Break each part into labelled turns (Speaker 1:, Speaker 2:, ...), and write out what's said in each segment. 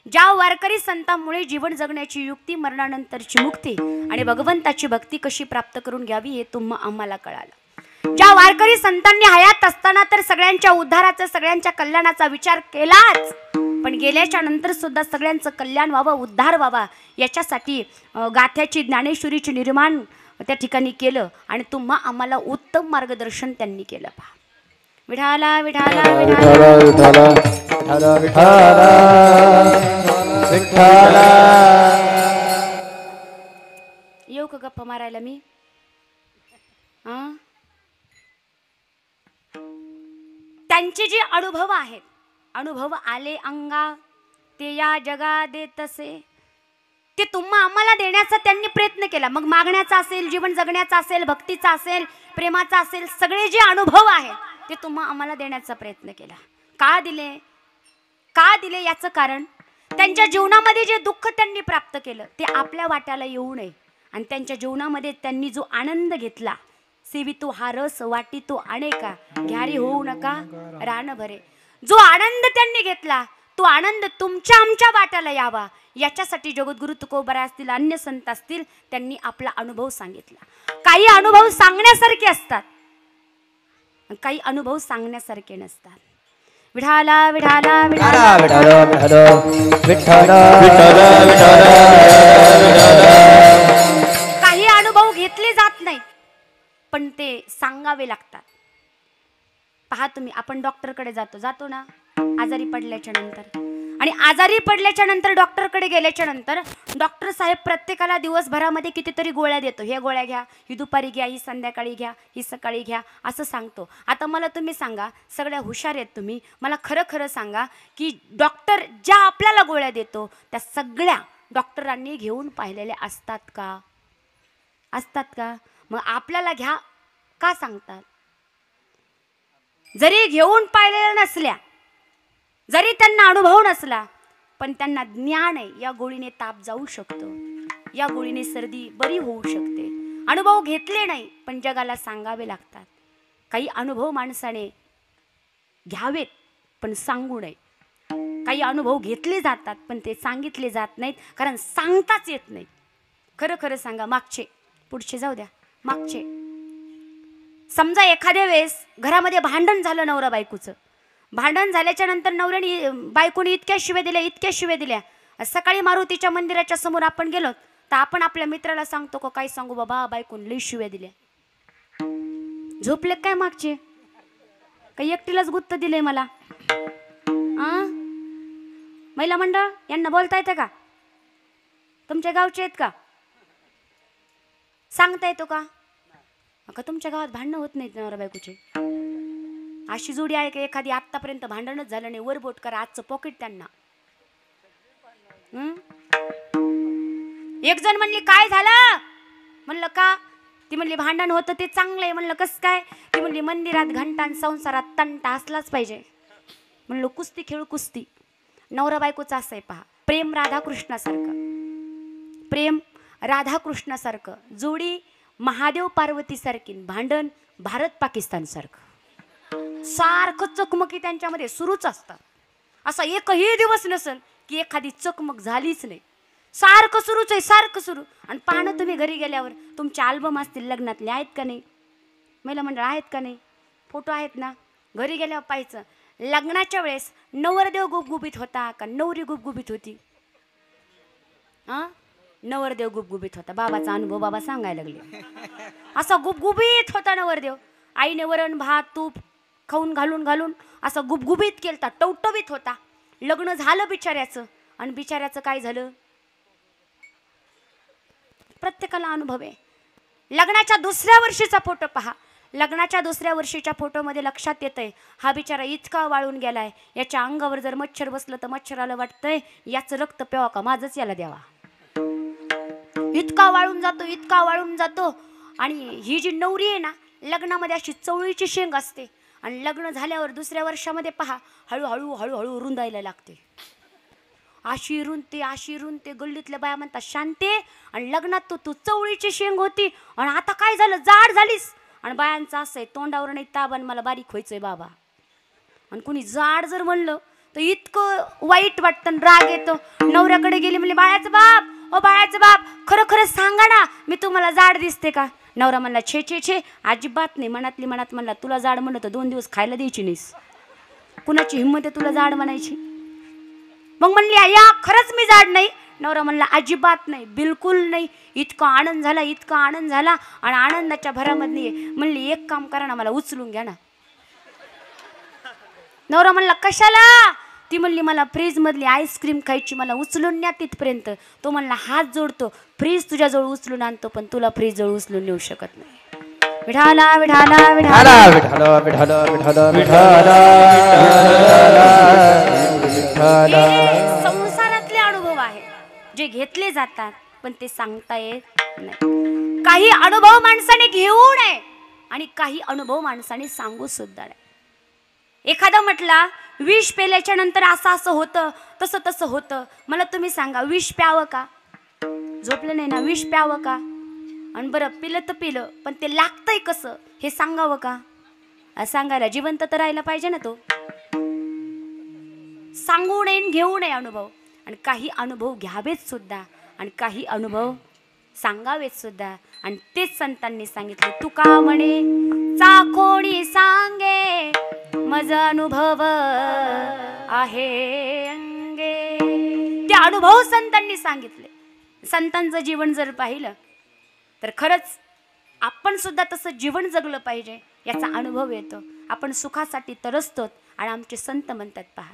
Speaker 1: ज्या वारकरी संतांमुळे जीवन जगण्याची युक्ती, मरणानंतरची मुक्ती आणि भगवंताची भक्ती कशी प्राप्त करून घ्यावी हे आम्हाला कळालं। ज्या वारकरी संतांनी हयात असताना तर सगळ्यांच्या उद्धाराचा, सगळ्यांच्या कल्याणाचा विचार केलाच, पण गेल्याच्या नंतर सुद्धा सगळ्यांचं कल्याण व्हावं, उद्धार व्हावा याच्यासाठी गाथ्याची, ज्ञानेश्वरीची निर्माण त्या ठिकाणी केलं आणि आम्हाला उत्तम मार्गदर्शन त्यांनी केलं। पहा, विठाला विठाला विठाला विठाला विठाला विठाला। येऊ का गप्पा मारायला मी? त्यांचे जे अनुभव आहेत, अनुभव आले अंगा ते या जगा देतसे, ते आम्हाला देण्याचा त्यांनी प्रयत्न केला। मग मागण्याचा असेल, जीवन जगण्याचा असेल, भक्तीचा असेल, प्रेमाचा असेल, सगळे जे अनुभव आहेत ते आम्हाला देण्याचा प्रयत्न केला। का दिले? का दिले याचं कारण त्यांच्या जीवनामध्ये जे दुःख त्यांनी प्राप्त केलं ते आपल्या वाट्याला येऊ नये, आणि त्यांच्या जीवनामध्ये त्यांनी जो आनंद घेतला, सेवितो हा रस वाटितो अनेका, घ्यारी होऊ नका रान भरे, जो आनंद त्यांनी घेतला तो आनंद तुमच्या आमच्या वाट्याला यावा याच्यासाठी जगद्गुरु तुकोबराय असतील, अन्य संत असतील, त्यांनी आपला अनुभव सांगितला। काही अनुभव सांगण्यासारखे असतात, काही अनुभव सांगण्यासारखे नसतात। विठाला विठाला विठाला विठाला विठाला विठाला। काही अनुभव घेतले जात नाही पण ते सांगावे लागतात। पहा तुम्ही, आपण डॉक्टरकडे जातो ना आजारी पडल्याच्या नंतर, आणि आजारी पडल्याच्या नंतर डॉक्टरकडे गेल्याच्या नंतर डॉक्टर साहेब प्रत्येकाला दिवसभरामध्ये कितीतरी गोळ्या देतो, हे गोळ्या घ्या, ही दुपारी घ्या, ही संध्याकाळी घ्या, ही सकाळी घ्या असं सांगतो। आता मला तुम्ही सांगा, सगळ्या हुशार आहेत तुम्ही, मला खरं खरं सांगा की डॉक्टर ज्या आपल्याला गोळ्या देतो त्या सगळ्या डॉक्टरांनी घेऊन पाहिलेल्या असतात का? असतात का? मग आपल्याला घ्या का सांगतात? जरी घेऊन पाहिलेल्या नसल्या, जरी त्यांना अनुभव नसला, पण त्यांना ज्ञान आहे, या गोळीने ताप जाऊ शकतो, या गोळीने सर्दी बरी होऊ शकते। अनुभव घेतले नाही पण जगाला सांगावे लागतात। काही अनुभव माणसाने घ्यावेत पण सांगू नये, काही अनुभव घेतले जातात पण ते सांगितले जात नाहीत, कारण सांगताच येत नाही। खरं खरं सांगा, मागचे पुढचे जाऊ द्या, मागचे समजा एखाद्या वेळेस घरामध्ये भांडण झालं, नवरा बायकोचं भांडण झाल्याच्या नंतर नवऱ्याने बायकोने इतक्या शिव्या दिल्या, सकाळी मारुतीच्या मंदिराच्या समोर आपण गेलो तर आपण आपल्या मित्राला सांगतो का काय सांगू बाबा, बायकोने लई शिव्या दिल्या? झोपले काय मागचे? काही एकटीलाच गुत्त दिले मला? महिला मंडळ यांना बोलता येतं का? तुमच्या गावचे आहेत का? सांगता येतो का? तुमच्या गावात भांडणं होत नाहीत नवरा बायकोचे? अशी जोडी आहे का एखादी आतापर्यंत भांडणच झालं नाही? वर बोट करा, आजचं पॉकेट त्यांना। एक जण म्हणली काय झालं? म्हणलं का? ती म्हणली भांडण होतं ते चांगलं आहे। म्हणलं कस काय? ती म्हणली मंदिरात घंटा आणि संसारात तंटा असलाच पाहिजे। म्हणलं कुस्ती खेळू कुस्ती। नवरा बायकोचं असं आहे पहा, प्रेम राधाकृष्णासारखं, प्रेम राधाकृष्णासारखं, जोडी महादेव पार्वती सारखी, भांडण भारत पाकिस्तान सारखं, सारखं चकमकी त्यांच्यामध्ये सुरूच असतात। असा एकही दिवस नसेल की एखादी चकमक झालीच नाही, सारखं सुरूच आहे, सारखं सुरू। आणि पाहणं तुम्ही घरी गेल्यावर तुमचे अल्बम असतील लग्नातले, आहेत का नाही? महिला मंडळ आहेत का नाही? फोटो आहेत ना? घरी गेल्यावर पाहायचं, लग्नाच्या वेळेस नवरदेव गुबगुबीत होता का नवरी गुबगुबीत होती? नवरदेव गुबगुबीत होता। बाबाचा अनुभव बाबा सांगायला लागले, असा गुबगुबीत होता नवरदेव। आईने वरण भात तूप खाऊन घालून असा गुबगुबीत केलता, टवटवीत होता। लग्न झालं बिचाऱ्याचं, आणि बिचाऱ्याचं काय झालं? प्रत्येकाला अनुभव आहे। लग्नाच्या दुसऱ्या वर्षीचा फोटो पहा, लग्नाच्या दुसऱ्या वर्षीच्या फोटोमध्ये लक्षात येतंय हा बिचारा इतका वाळून गेलाय, याच्या अंगावर जर मच्छर बसलं तर मच्छराला वाटतंय याचं रक्त प्यावा का माझंच याला द्यावा, इतका वाळून जातो, इतका वाळून जातो। आणि ही जी नवरी आहे ना, लग्नामध्ये अशी चवळीची शेंग असते, आणि लग्न झाल्यावर दुसऱ्या वर्षामध्ये पहा हळूहळू हळूहळू रुंदायला लागते, अशी रुंदते। गल्लीतल्या बाया म्हणतात शांते, आणि लग्नात तू चवळीची शेंग होती आणि आता काय झालं, जाड झालीस। आणि बायांचं असं आहे, तोंडावर नाही ताबन मला बारीक व्हायचंय बाबा। आणि कुणी जाड जर म्हणलं तर इतकं वाईट वाटतं, राग येतो. नवऱ्याकडे गेली म्हणले, बाळाचं बाप, ओ बाळाचं बाप, खरं खरं सांगा ना, मी तुम्हाला जाड दिसते का? नवरा म्हणला, छे छे छे, अजिबात नाही. मनातली मनात म्हणला, तुला जाड म्हणलं तर 2 दिवस खायला द्यायची नाहीस. कुणाची हिंमत आहे तुला जाड म्हणायची? मग म्हणली, आया खरंच मी जाड नाही. नवरा म्हणला, अजिबात नाही, बिलकुल नाही. इतका आनंद झाला, इतका आनंद झाला. आणि आनंदाच्या भरामध्ये म्हणली, एक काम करा ना, मला उचलून घ्या ना. नवरा म्हणला, कशाला? ती म्हणली, मला फ्रीज मधली आईस्क्रीम खायची, मला उचलून न्या तिथपर्यंत. तो म्हणला, हात जोडतो, फ्रीज तुझ्याजवळ उचलून आणतो, पण तुला फ्रीज जवळ उचलून नेऊ शकत नाही. विठाला विठाला विठाला विठाला विठाला विठाला विठाला. संसारातले अनुभव आहेत जे घेतले जातात, पण ते सांगता येत नाही. काही अनुभव माणसाने घेऊ नये आणि काही अनुभव माणसाने सांगू सुद्धा नाही. एखादा म्हटला, विष पेल्याच्या नंतर असं असं होतं, तसं तसं होतं. मला तुम्ही सांगा, विष प्यावं का? झोपलं नाही ना, विष प्यावं का? आणि बरं पिलं तर पिलं, पण ते लागतंय कसं हे सांगावं का? सांगायला जिवंत तर राहायला पाहिजे ना तो. सांगू नये, घेऊ नये अनुभव. आणि काही अनुभव घ्यावेत सुद्धा आणि काही अनुभव सांगावेत सुद्धा. आणि तेच संतांनी सांगितले, तुका म्हणे चाकोणी सांगे मज अनुभव आहे अंगे. ते अनुभव संतांनी सांगितले. संतांचं जीवन जर पाहिलं तर खरंच आपण सुद्धा तसं जीवन जगलं पाहिजे याचा अनुभव येतो. आपण सुखासाठी तरसतो आणि आमचे संत म्हणतात, पहा,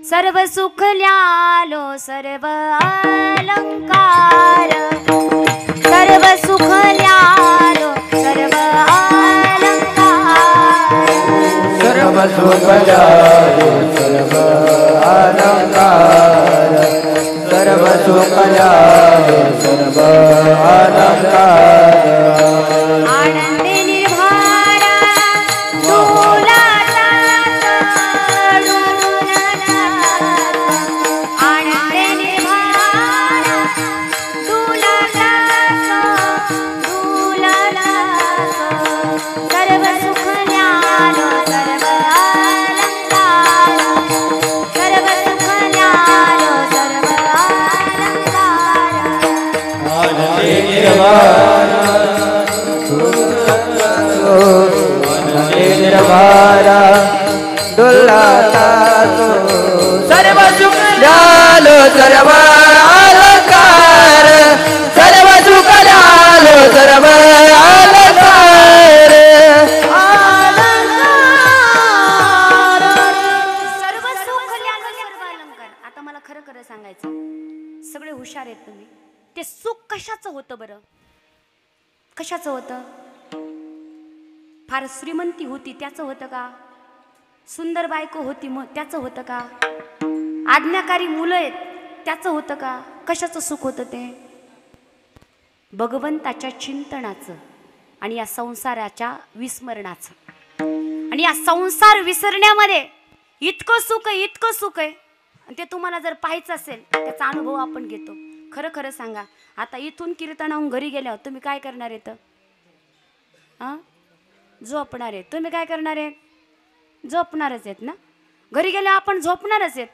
Speaker 1: सर्व सुख ल्यालो सर्व अलंकार, सर्व सुख ल्यालो सर्व अलंकार,
Speaker 2: सर्व सुख ल्यालो सर्व अलंकार, सर्व सुख ल्यालो सर्व अलंकार.
Speaker 1: आनंदे निर्भरा डोला आनंदे निर्भरा डोला सर्व सुख ल्यालो सर्व अलंकार, सर्व सुख ल्यालो सर्व अलंकार.
Speaker 2: आनंदे निर्भरा आनंदे निर्भरा डोलाता तो, सर्व सुख ल्यालो सर्व अलंकार, सर्व सुख ल्यालो सर्व अलंकार.
Speaker 1: सर्व सुख ल्यालो सर्व अलंकार. आता मला खरं खरं सांगायचं, सगळे हुशार आहेत तुम्ही. ते सुख कशाचं होतं बरं? कशाचं होतं? फार श्रीमंती होती त्याचं होतं का? सुंदर बायको होती मग त्याचं होतं का? आज्ञाकारी मुलं आहेत त्याचं होतं का? कशाचं सुख होतं ते? भगवंताच्या चिंतनाचं आणि या संसाराच्या विस्मरणाचं. आणि या संसार विसरण्यामध्ये इतकं सुख आहे, इतकं सुख आहे. आणि ते तुम्हाला जर पाहायचं असेल त्याचा अनुभव आपण घेतो. खरं खरं सांगा, आता इथून कीर्तनाहून घरी गेल्यावर तुम्ही काय करणार आहेत? हां, झोपणार आहेत. तुम्ही काय करणार आहेत? झोपणारच आहेत ना. घरी गेल्यावर आपण झोपणारच आहेत.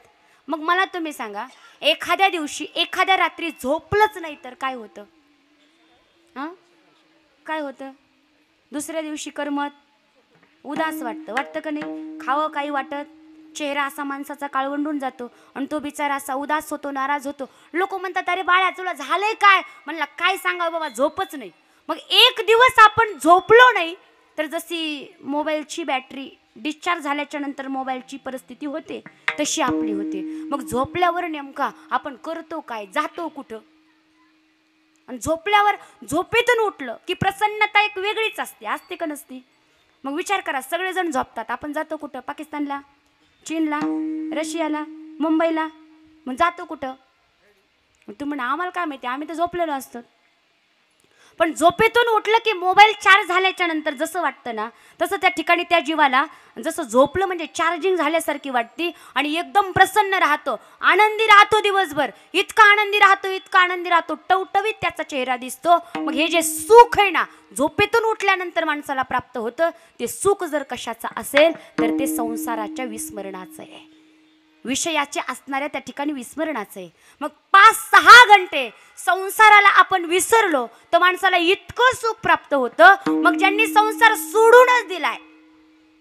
Speaker 1: मग मला तुम्ही सांगा, एखाद्या दिवशी एखाद्या रात्री झोपलंच नाही तर काय होतं? हां, काय होतं? दुसऱ्या दिवशी करमत, उदास वाटतं, वाटतं का नाही? खावं काही वाटत, चेहरा असा माणसाचा काळवंडून जातो आणि तो बिचारा असा उदास होतो, नाराज होतो. लोक म्हणतात, अरे बाळा तुला झालंय काय? म्हणला काय सांगावं बाबा, झोपच नाही. मग एक दिवस आपण झोपलो नाही तर जशी मोबाईलची बॅटरी डिस्चार्ज झाल्याच्या नंतर मोबाईलची परिस्थिती होते तशी आपली होते. मग झोपल्यावर नेमका आपण करतो काय, जातो कुठं? आणि झोपल्यावर झोपेतून उठलं की प्रसन्नता एक वेगळीच असते. असते का नसते? मग विचार करा, सगळेजण झोपतात, आपण जातो कुठं? पाकिस्तानला, चीनला, रशियाला, मुंबईला. मग जातो कुठं? तुम्ही म्हणा आम्हाला काय माहिती, आम्ही तर झोपलेलो असतो. पण झोपेतून उठलं की मोबाईल चार्ज झाल्याच्या नंतर जसं वाटतं ना तसं त्या ठिकाणी त्या जीवाला जसं झोपलं म्हणजे चार्जिंग झाल्यासारखी वाटते आणि एकदम प्रसन्न राहतो, आनंदी राहतो दिवसभर. इतका आनंदी राहतो, इतका आनंदी राहतो, टवटवीत त्याचा चेहरा दिसतो. मग हे जे सुख आहे ना झोपेतून उठल्यानंतर माणसाला प्राप्त होतं, ते सुख जर कशाचं असेल तर ते संसाराच्या विस्मरणाचं आहे. विषयाचे असणाऱ्या त्या ठिकाणी विस्मरणाचं आहे. मग 5-6 घंटे संसाराला आपण विसरलो तर माणसाला इतकं सुख प्राप्त होतं. मग ज्यांनी संसार सोडूनच दिलाय,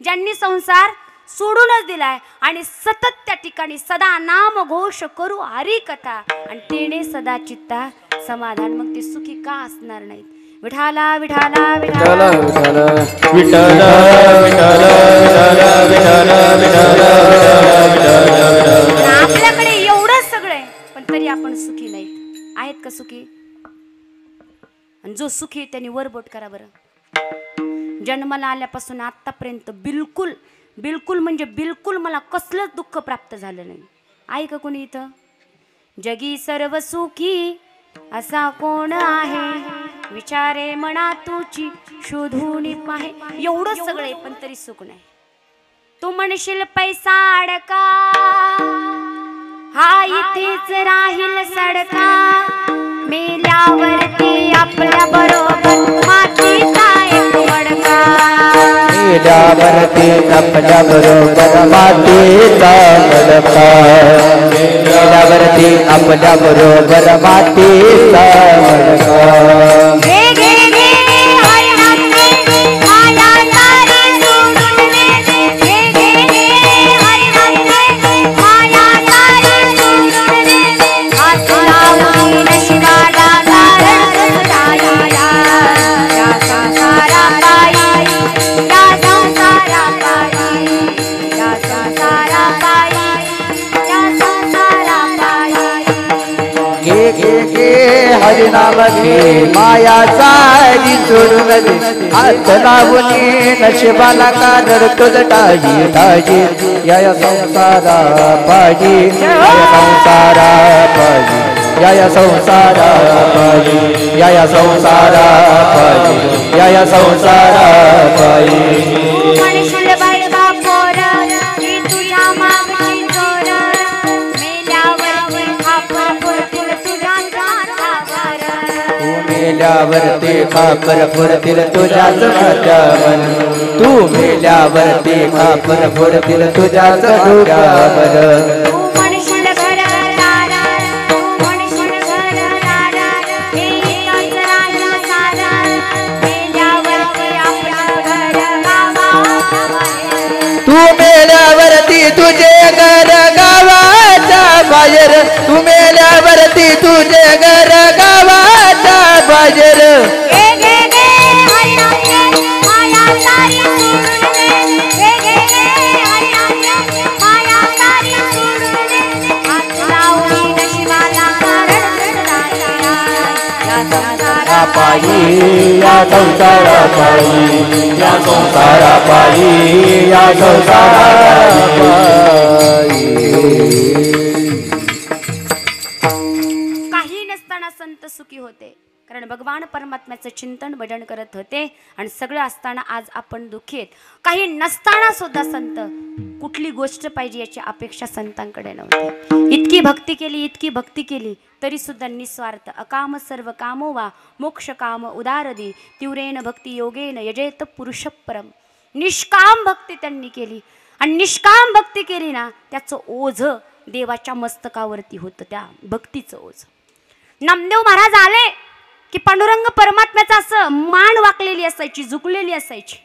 Speaker 1: ज्यांनी संसार सोडूनच दिलाय आणि सतत त्या ठिकाणी सदा नाम घोष करू हरी कथा आणि तेने सदा चित्ता समाधान, मग ते सुखी का असणार नाहीत. विठाला विठाला विठाला
Speaker 2: विठ्ठल विठ्ठल विठ्ठल विठ्ठल विठ्ठल विठ्ठल.
Speaker 1: आपल्याकडे एवढं सगळं आहे पण तरी आपण सुखी नाही आहेत का सुखी? आणि जो सुखी आहे त्यांनी वर बोट करा बरं. जन्माला आल्यापासून आतापर्यंत बिलकुल बिलकुल म्हणजे बिलकुल मला कसलंच दुःख प्राप्त झालं नाही. आहे का कोणी इथं? जगी सर्व सुखी असा कोण आहे, विचारे मना तुची शोधून पाहे. एवढं सगळं आहे पण तरी सुख नाही. तू म्हणशील पैसा अडका हा इथेच राहील सडका, मेल्यावरती आपल्या बरोबर मातीचा एक मडका.
Speaker 2: मेल्यावरती आपल्या बरोबर मातीचा मडका, मेल्यावरती आपल्या बरोबर मातीचा मडका.
Speaker 1: घे घे घे हरिनाम घे, माया सारी सोडून दे. घे घे घे हरिनाम घे, माया सारी सोडून दे. हात लावून नशिबाला धारण राया, या संसारा पायी, या संसारा पायी, या संसारा पायी, या संसारा पायी.
Speaker 2: घे घे घे हरिनाम घे, माया सारी सोडून दे. हात लावून नशिबाला का रडतोच टाजी टाजी, या संसारा पाजी, या संसारा पाजी, या संसारा पाजी, या संसारा पाजी, या संसारा पायी.
Speaker 1: तू म्हणशील बाई बापोर की तुझ्या मागची चोर, मेल्यावर खापर फुरतील तुझ्या हातावर.
Speaker 2: तू मेल्यावरती खापर फुरतील तुझ्याच खात्यावर, तू मेल्यावरती खापर फुरतील तुझ्याच डोक्यावर.
Speaker 1: तू म्हणशील घरदार, तू म्हणशील घरदार, हे एकच राहिलं सारा, मेल्यावरती आपलं घर गावाच्या बाहेर.
Speaker 2: तू मेल्यावरती तुझे घर गावाच्या बाहेर, तू मेल्यावरती तुझे घर गावाच्या बाहेर.
Speaker 1: घे घे घे हरिनाम घे, माया सारी सोडून दे. घे घे घे हरिनाम घे, माया सारी सोडून दे. हात लावून नशिबाला कारण राया, या संसारा
Speaker 2: पायी, या संसारा पायी, या संसारा पायी, या संसारा पायी.
Speaker 1: काही नसताना संत सुखी होते कारण भगवान परमात्म्याचं चिंतन भजन करत होते. आणि सगळं असताना आज आपण दुःखी आहेत. काही नसताना सुद्धा संत कुठली गोष्ट पाहिजे याची अपेक्षा संतांकडे नव्हती. इतकी भक्ती केली, इतकी भक्ती केली तरी सुद्धा निस्वार्थ अकाम सर्व कामो वा मोक्ष काम उदारदी तीव्रेन भक्ती योगेन यजेत पुरुष परम. निष्काम भक्ती त्यांनी केली आणि निष्काम भक्ती केली ना त्याचं ओझ देवाच्या मस्तकावरती होतं, त्या भक्तीचं ओझ. नामदेव महाराज आले की पांडुरंग परमात्म्याचं असं मान वाकलेली असायची, झुकलेली असायची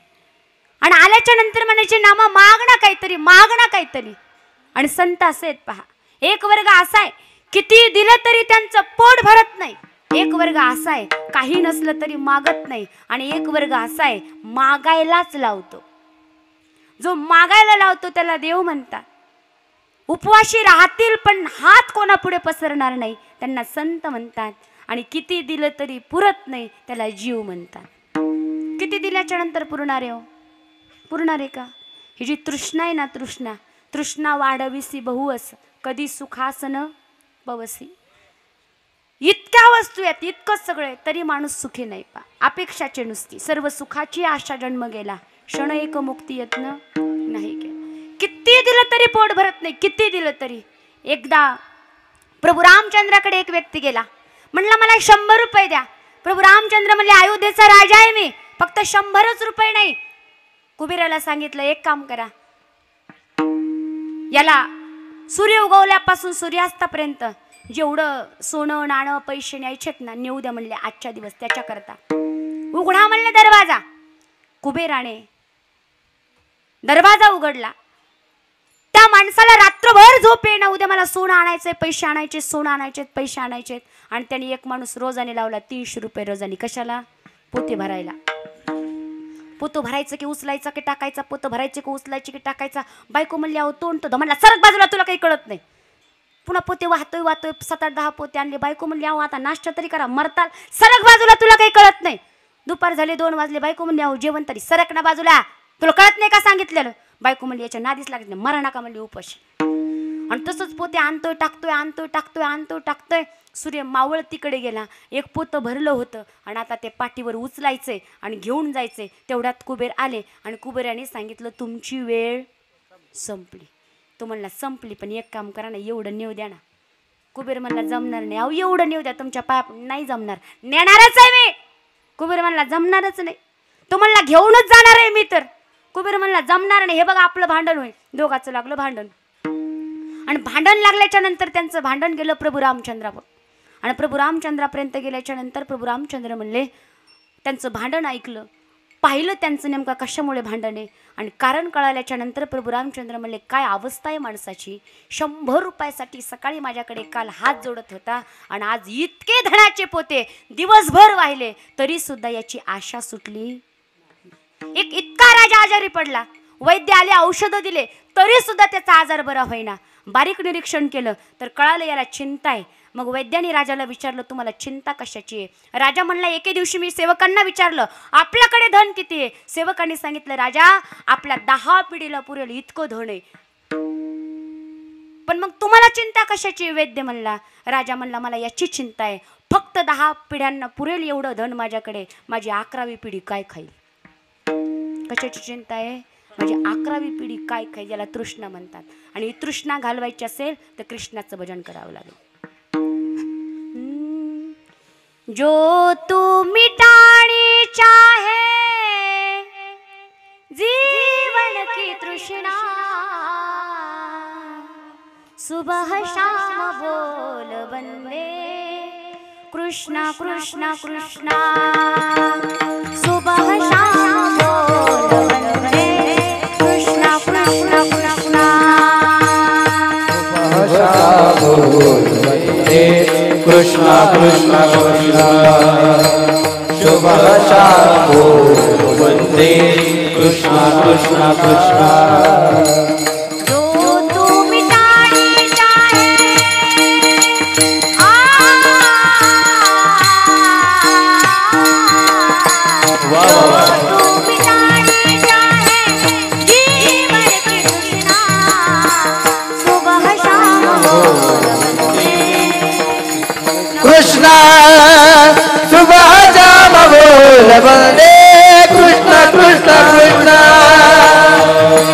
Speaker 1: आणि आल्याच्या नंतर म्हणायचे नामा माग ना काहीतरी, माग ना काहीतरी. आणि संत असे आहेत पहा. एक वर्ग असा आहे किती दिलं तरी त्यांचं पोट भरत नाही, एक वर्ग असा आहे काही नसलं तरी मागत नाही आणि एक वर्ग असा आहे मागायलाच लावतो. जो मागायला लावतो त्याला देव म्हणतात. उपवाशी राहतील पण हात कोणापुढे पसरणार नाही त्यांना संत म्हणतात. आणि किती दिलं तरी पुरत नाही त्याला जीव म्हणतात. किती दिल्याच्या नंतर पुरणार आहे हो? पुरणार आहे का? ही जी तृष्णा आहे ना, तृष्णा तृष्णा वाढविसी बहुअस कधी सुखासन पवसी. इतक्या वस्तू आहेत, इतकंच सगळे तरी माणूस सुखी नाही पा. अपेक्षाचे नुसती सर्व सुखाची आशा जन्म गेला, क्षण एक मुक्ती यत्न नाही केला. किती दिलं तरी पोट भरत नाही, किती दिलं तरी. एकदा प्रभू रामचंद्राकडे एक व्यक्ती गेला, म्हणला मला 100 रुपये द्या. प्रभू रामचंद्र म्हणले अयोध्येचा राजा आहे मी, फक्त 100च रुपये नाही. कुबेराला सांगितलं एक काम करा, याला सूर्य उगवल्यापासून सूर्यास्तापर्यंत जेवढं सोनं नाणं पैसे न्यायचेत ना, नेऊ द्या म्हणले आजच्या दिवस त्याच्याकरता. उघडा म्हणले दरवाजा. कुबेराने दरवाजा उघडला. त्या माणसाला रात्रभर झोप येईना. उद्या मला सोनं आणायचंय, पैसे आणायचे, सोनं आणायचे, पैसे आणायचे. आणि त्यांनी एक माणूस रोजाने लावला 300 रुपये रोजाने. कशाला? पोते भरायला. पोतं भरायचं की उचलायचं की टाकायचा, पोतं भरायचं की उचलायचं की टाकायचा. बायको म्हणली अहो तोंड तो म्हणला सरक बाजूला, तुला काही कळत नाही. पुन्हा पोते वाहतोय 7-8-10 पोते आणले. बायको म्हणली अहो आता नाश्ता तरी करा, मरताल, सरक बाजूला, तुला काही कळत नाही. दुपार झाले 2 वाजले. बायको म्हणली अहो जेवण तरी, सरक ना बाजूला, तुला कळत नाही का सांगितलेलं. बायको म्हणली याच्या नादीच लागत नाही, मरा नका म्हणली उपाशी. आणि तसंच पोते आणतोय टाकतोय, आणतोय टाकतोय, आणतोय टाकतोय. सूर्य मावळतीकडे गेला. एक पोतं भरलं होतं आणि आता ते पाठीवर उचलायचंय आणि घेऊन जायचंय. तेवढ्यात कुबेर आले आणि कुबेराने सांगितलं तुमची वेळ संपली. तो म्हणला संपली पण एक काम करा ना, एवढं नेऊ द्या ना. कुबेर म्हणला जमणार नाही. अहो एवढं नेऊ द्या, तुमच्या पाया नाही जमणार. नेणारच आहे मी. कुबेर म्हणला जमणारच नाही. तो म्हणला घेऊनच जाणार आहे मी तर. कुबेर म्हणला जमणार नाही. हे बघा आपलं भांडण होईल. दोघाचं लागलं भांडण. आणि भांडण लागल्याच्या नंतर त्यांचं भांडण गेलं प्रभू रामचंद्रावर. आणि प्रभू रामचंद्रापर्यंत गेल्याच्या नंतर प्रभू रामचंद्र म्हणले, त्यांचं भांडण ऐकलं, पाहिलं त्यांचं नेमका कशामुळे भांडण आहे. आणि कारण कळाल्याच्या नंतर प्रभू रामचंद्र म्हणले काय अवस्था आहे माणसाची. 100 रुपयासाठी सकाळी माझ्याकडे काल हात जोडत होता आणि आज इतके धनाचे पोते दिवसभर वाहिले तरी सुद्धा याची आशा सुटली. एक इतका राजा आजारी पडला. वैद्य आले, औषधं दिले तरी सुद्धा त्याचा आजार बरा होईना. बारीक निरीक्षण केलं तर कळालं याला चिंता आहे. मग वैद्याने राजाला विचारलं तुम्हाला चिंता कशाची आहे. राजा म्हणला एके दिवशी मी सेवकांना विचारलं आपल्याकडे धन किती आहे. सेवकांनी सांगितलं राजा आपल्या 10 पिढीला पुरेल इतकं धन आहे. पण मग तुम्हाला चिंता कशाची. वैद्य म्हणला. राजा म्हणला मला याची चिंता आहे. फक्त 10 पिढ्यांना पुरेल एवढं धन माझ्याकडे, माझी 11वी पिढी काय खाईल. कशाची चिंता आहे. माझी 11वी पिढी काय खाईल. याला तृष्णा म्हणतात. आणि ही तृष्णा घालवायची असेल तर कृष्णाचं भजन करावं लागेल. जो तू मिटानी चाहे जीवन की तृष्णा, सुबह शाम बोल बंदे कृष्णा कृष्णा कृष्णा. सुबह शाम बोल बंदे कृष्णा कृष्णा कृष्णा.
Speaker 2: कृष्णा कृष्णा कृष्णा. शुभ शाम वंदे कृष्णा कृष्णा कृष्णा.
Speaker 1: जो तू मिटानी चाहे जो तू मिटानी चाहे जीवन की तृष्णा, सुबह शाम बोल
Speaker 2: कृष्णा. सुबह शाम बोल वंदे कृष्णा कृष्णा कृष्णा.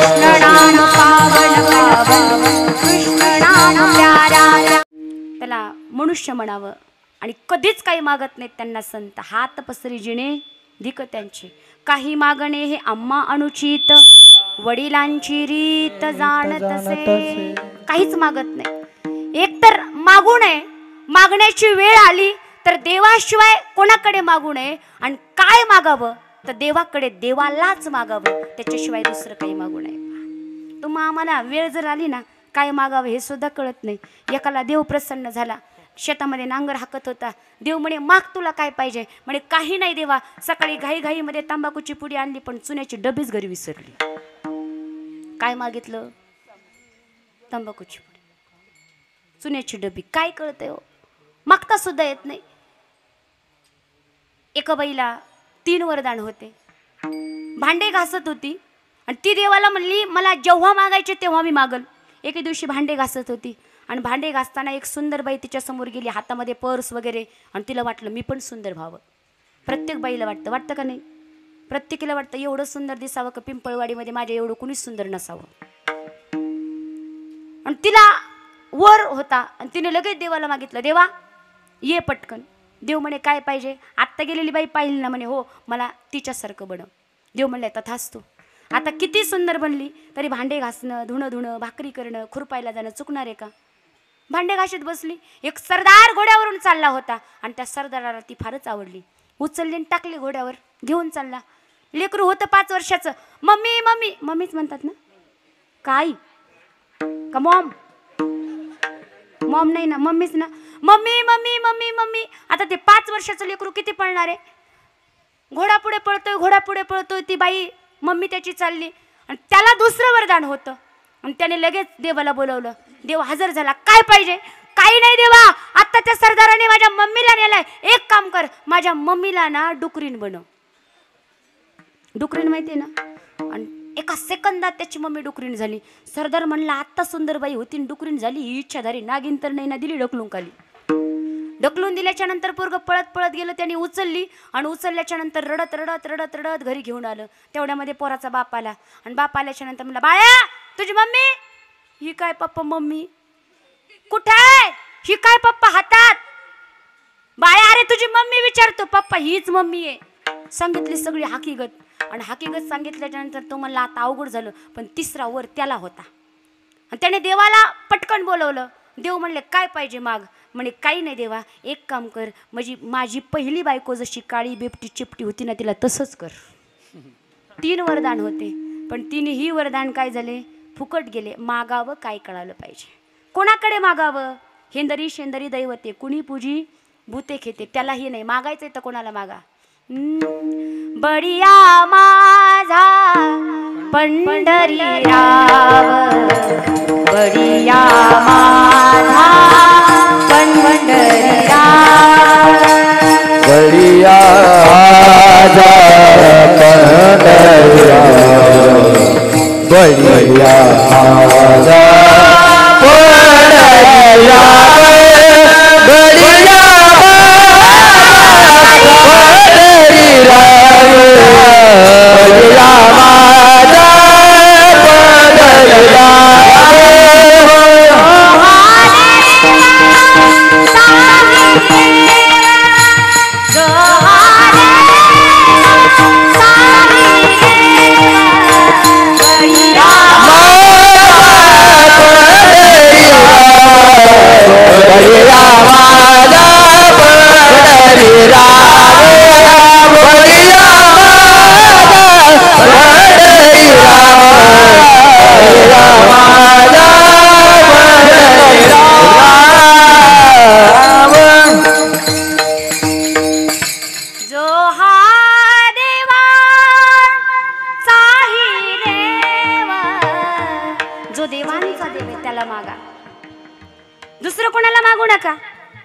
Speaker 1: कृष्ण नाम पावन पावन कृष्ण नाम प्यारा. त्याला मनुष्य म्हणावं. आणि कधीच काही मागत नाहीत त्यांना संत. हात पसरी जिणे धिक त्यांचे. काही मागणे हे आम्हा अनुचित, वडिलांची रीत जाणतसे. काहीच मागत नाही. एकतर मागू नये. मागण्याची वेळ आली तर देवाशिवाय कोणाकडे मागू नये. आणि काय मागावं तर देवाकडे, देवालाच मागावं. त्याच्याशिवाय दुसरं काही मागू नये. तुम्हा आम्हाला वेळ जर आली ना काय मागावं हे सुद्धा कळत नाही. एकाला देव प्रसन्न झाला, शेतामध्ये नांगर हाकत होता. देव म्हणे माग तुला काय पाहिजे. म्हणे काही नाही देवा, सकाळी घाईघाईमध्ये तंबाखूची पुडी आणली पण चुन्याची डबीच घरी विसरली. काय मागितलं. तंबाखूची पुडी, चुन्याची डबी. काय कळतंय हो. मागता सुद्धा येत नाही. एका बाईला 3 वरदान होते. भांडे घासत होती आणि ती देवाला म्हणली मला जेव्हा मागायचे तेव्हा मी मागल. एके दिवशी भांडे घासत होती आणि भांडे घासताना एक सुंदर बाई तिच्या समोर गेली, हातामध्ये पर्स वगैरे. आणि तिला वाटलं मी पण सुंदर व्हावं. प्रत्येक बाईला वाटतं का नाही. प्रत्येकीला वाटतं एवढं सुंदर दिसावं का पिंपळवाडीमध्ये माझ्या एवढं कुणीच सुंदर नसावं. आणि तिला वर होता आणि तिने लगेच देवाला मागितलं देवा ये पटकन. देव म्हणे काय पाहिजे. आत्ता गेलेली बाई पाहिली ना म्हणे हो मला तिच्यासारखं बनव. देव म्हणले तथास्तु. आता किती सुंदर बनली तरी भांडे घासणं, धुणं, भाकरी करणं, खुरपायला जाणं चुकणार आहे का? भांडे घाशीत बसली. एक सरदार घोड्यावरून चालला होता आणि त्या सरदाराला ती फारच आवडली. उचलली आणि टाकली घोड्यावर, घेऊन चालला. लेकरू होतं 5 वर्षाचं. मम्मी मम्मी, मम्मीच म्हणतात ना, काय का मॉम? मॉम नाही ना, मम्मीच ना. Mummy mummy mummy mummy. आता ते 5 वर्षाचं लेकरू किती पळणार आहे? घोडा पुढे पळतोय. ती बाई मम्मी त्याची चालली आणि त्याला दुसरं वरदान होतं आणि त्याने लगेच देवाला बोलवलं. देव हजर झाला. काय पाहिजे? काही नाही देवा, आता त्या सरदाराने माझ्या मम्मीला नेलाय. एक काम कर, माझ्या मम्मीला ना डुकरीन बनव. डुकरीन माहिती ना? आणि एका सेकंदात त्याची मम्मी डुकरीन झाली. सरदार म्हणला, आत्ता सुंदरबाई होती डुकरीन झाली, ही इच्छाधारी नागिन तर नाही ना. दिली ढकलून खाली. ढकलून दिल्याच्या नंतर पोरगं पळत पळत गेलं. त्याने उचलली आणि उचलल्याच्या नंतर रडत रडत रडत रडत घरी घेऊन आलं. तेवढ्यामध्ये पोराचा बाप आला आणि बाप आल्याच्या नंतर म्हणला, बाळा तुझी मम्मी? ही काय पप्पा मम्मी? कुठे आहे? ही काय पप्पा हातात? बाळा अरे तुझी मम्मी विचारतो. पप्पा हीच मम्मी आहे. सांगितली सगळी हकीकत आणि हकीकत सांगितल्याच्या नंतर तो म्हणला आता अवघड झालं. पण तिसरा वर त्याला होता आणि त्याने देवाला पटकन बोलवलं. देव म्हणले काय पाहिजे माग? म्हणे काही नाही देवा, एक काम कर, माझी पहिली बायको जशी काळी बेपटी चिपटी होती ना, तिला तसंच कर. 3 वरदान होते पण 3ही वरदान काय झाले? फुकट गेले. मागावं काय कळालं पाहिजे. कोणाकडे मागावं? हेंदरी शेंदरी दैवते कुणी पूजी भूते खेते. त्यालाही नाही मागायचंय तर कोणाला मागा? बडिया माझा पंढरीराव, बडिया माझा पंढरीराव,
Speaker 2: बडिया माझा पंढरीराव, बडिया माझा पंढरीराव, बडिया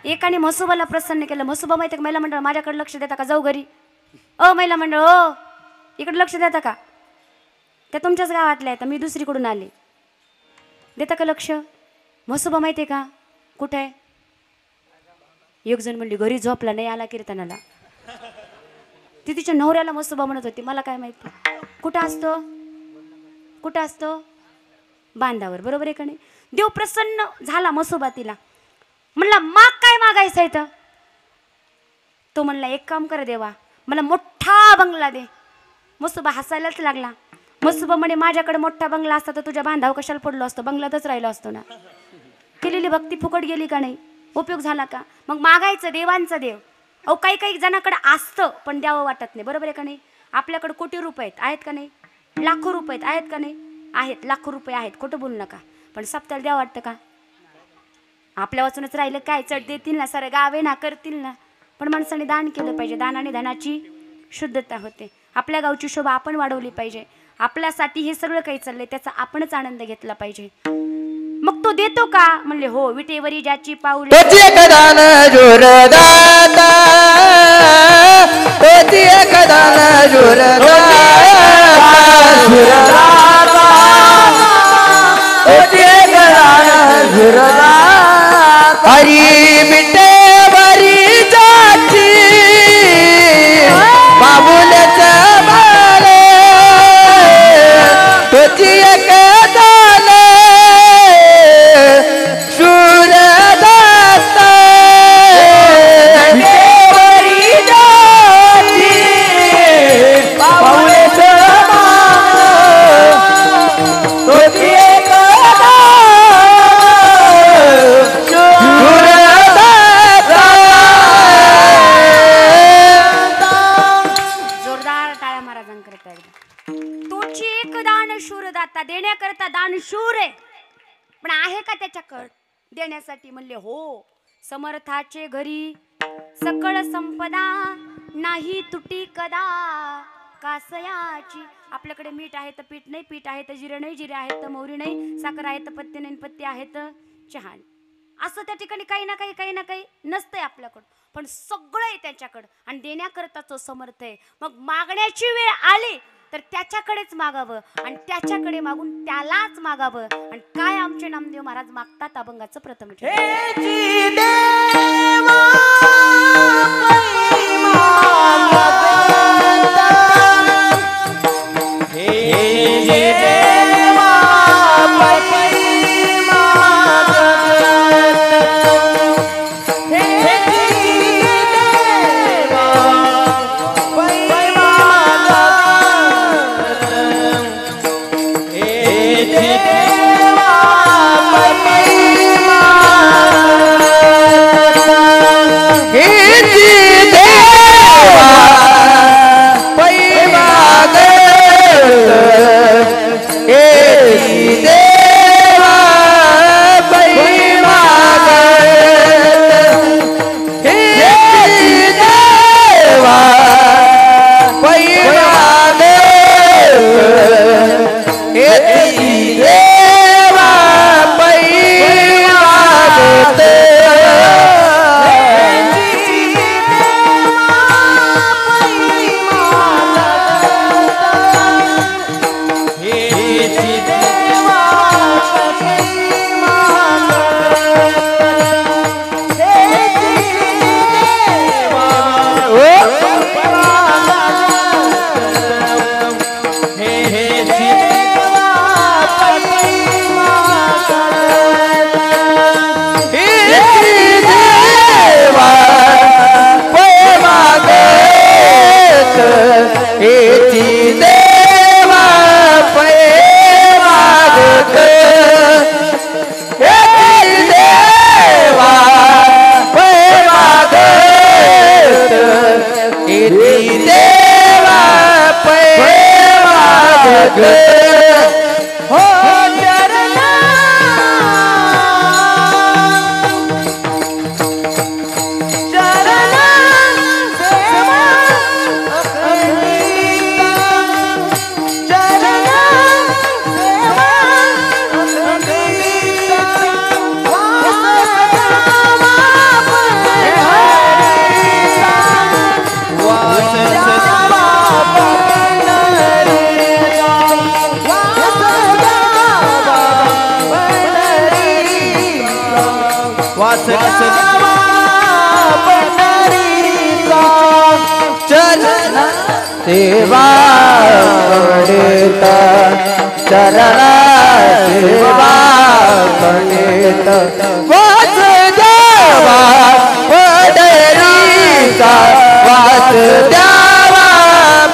Speaker 1: एकाने म्हसोबाला प्रसन्न केलं. म्हसोबा माहिती का महिला मंडळ माझ्याकडे लक्ष देता का? जाऊ घरी. महिला मंडळ हो इकडे लक्ष देता का? त्या तुमच्याच गावातल्या आहेत, मी दुसरीकडून आले. देता का लक्ष? म्हसोबा माहिती का कुठे आहे? एक जण म्हणली घरी झोपला नाही आला कीर्तनाला. ती तिच्या नवऱ्याला म्हसोबा म्हणत होती. मला काय माहिती कुठं असतो? कुठं असतो? बांधावर. बरोबर आहे का नाही? देव प्रसन्न झाला म्हसोबा तिला. म्हणला माग काय मागायचं आहे तर? तो म्हणला एक काम कर देवा, मला मोठा बंगला दे. म्हसोबा हसायलाच लागला. म्हसोबा म्हणे माझ्याकडे मोठा बंगला असता तर तुझ्या बांधावर कशाला पडलो असतो? बंगल्यातच राहिलो असतो ना. केलेली भक्ती फुकट गेली का नाही? उपयोग झाला का? मग मागायचं देवांचा देव. काही काही जणांकडे असतं पण द्यावं वाटत नाही. बरोबर आहे का नाही? आपल्याकडे कोटी रुपये आहेत का नाही? लाखो रुपये आहेत का नाही? आहेत. लाखो रुपये आहेत, खोटं बोलू नका. पण सप्त्याला द्यावं वाटतं का? आपल्या वाचूनच राहिलं काय? चढ देतील ना, सारं गावे ना करतील ना. पण माणसाने दान केलं पाहिजे. दानाने धनाची शुद्धता होते. आपल्या गावची शोभा आपण वाढवली पाहिजे. आपल्यासाठी हे सगळं काही चाललंय त्याचा आपणच आनंद घेतला पाहिजे. मग तो देतो का? म्हणले हो. विटेवरी ज्याची पाऊले
Speaker 2: दान जोरदाता, दान जोरदाता, हरी विटेवरी ज्याची पाऊलच बाळे, तुझी एक दान शूरदाता, विटेवरी ज्याची पाऊलच बाळे,
Speaker 1: का त्याच्याकडं देण्यासाठी? म्हणले हो. समर्थाचे घरी सकळ संपदा, नाही तुटी कदा कासयाची. आपल्याकडे मीठ आहे तर पीठ नाही, पीठ आहे तर जिरं नाही, जिरे आहे तर मोहरी नाही, साखर आहे तर पत्ते नाही, पत्ते आहे तर चहा नाही. असं त्या ठिकाणी काही ना काही नसतंय आपल्याकडं, पण सगळं आहे त्याच्याकडं आणि देण्याकरता तो समर्थ आहे. मग मागण्याची वेळ आली तर त्याच्याकडेच मागावं आणि त्याच्याकडे मागून त्यालाच मागावं. आणि काय आमचे नामदेव महाराज मागतात अभंगाचं प्रथम
Speaker 2: सेवा पडिता चरणा सेवा पडिता वास द्यावा पडरीचा वास द्यावा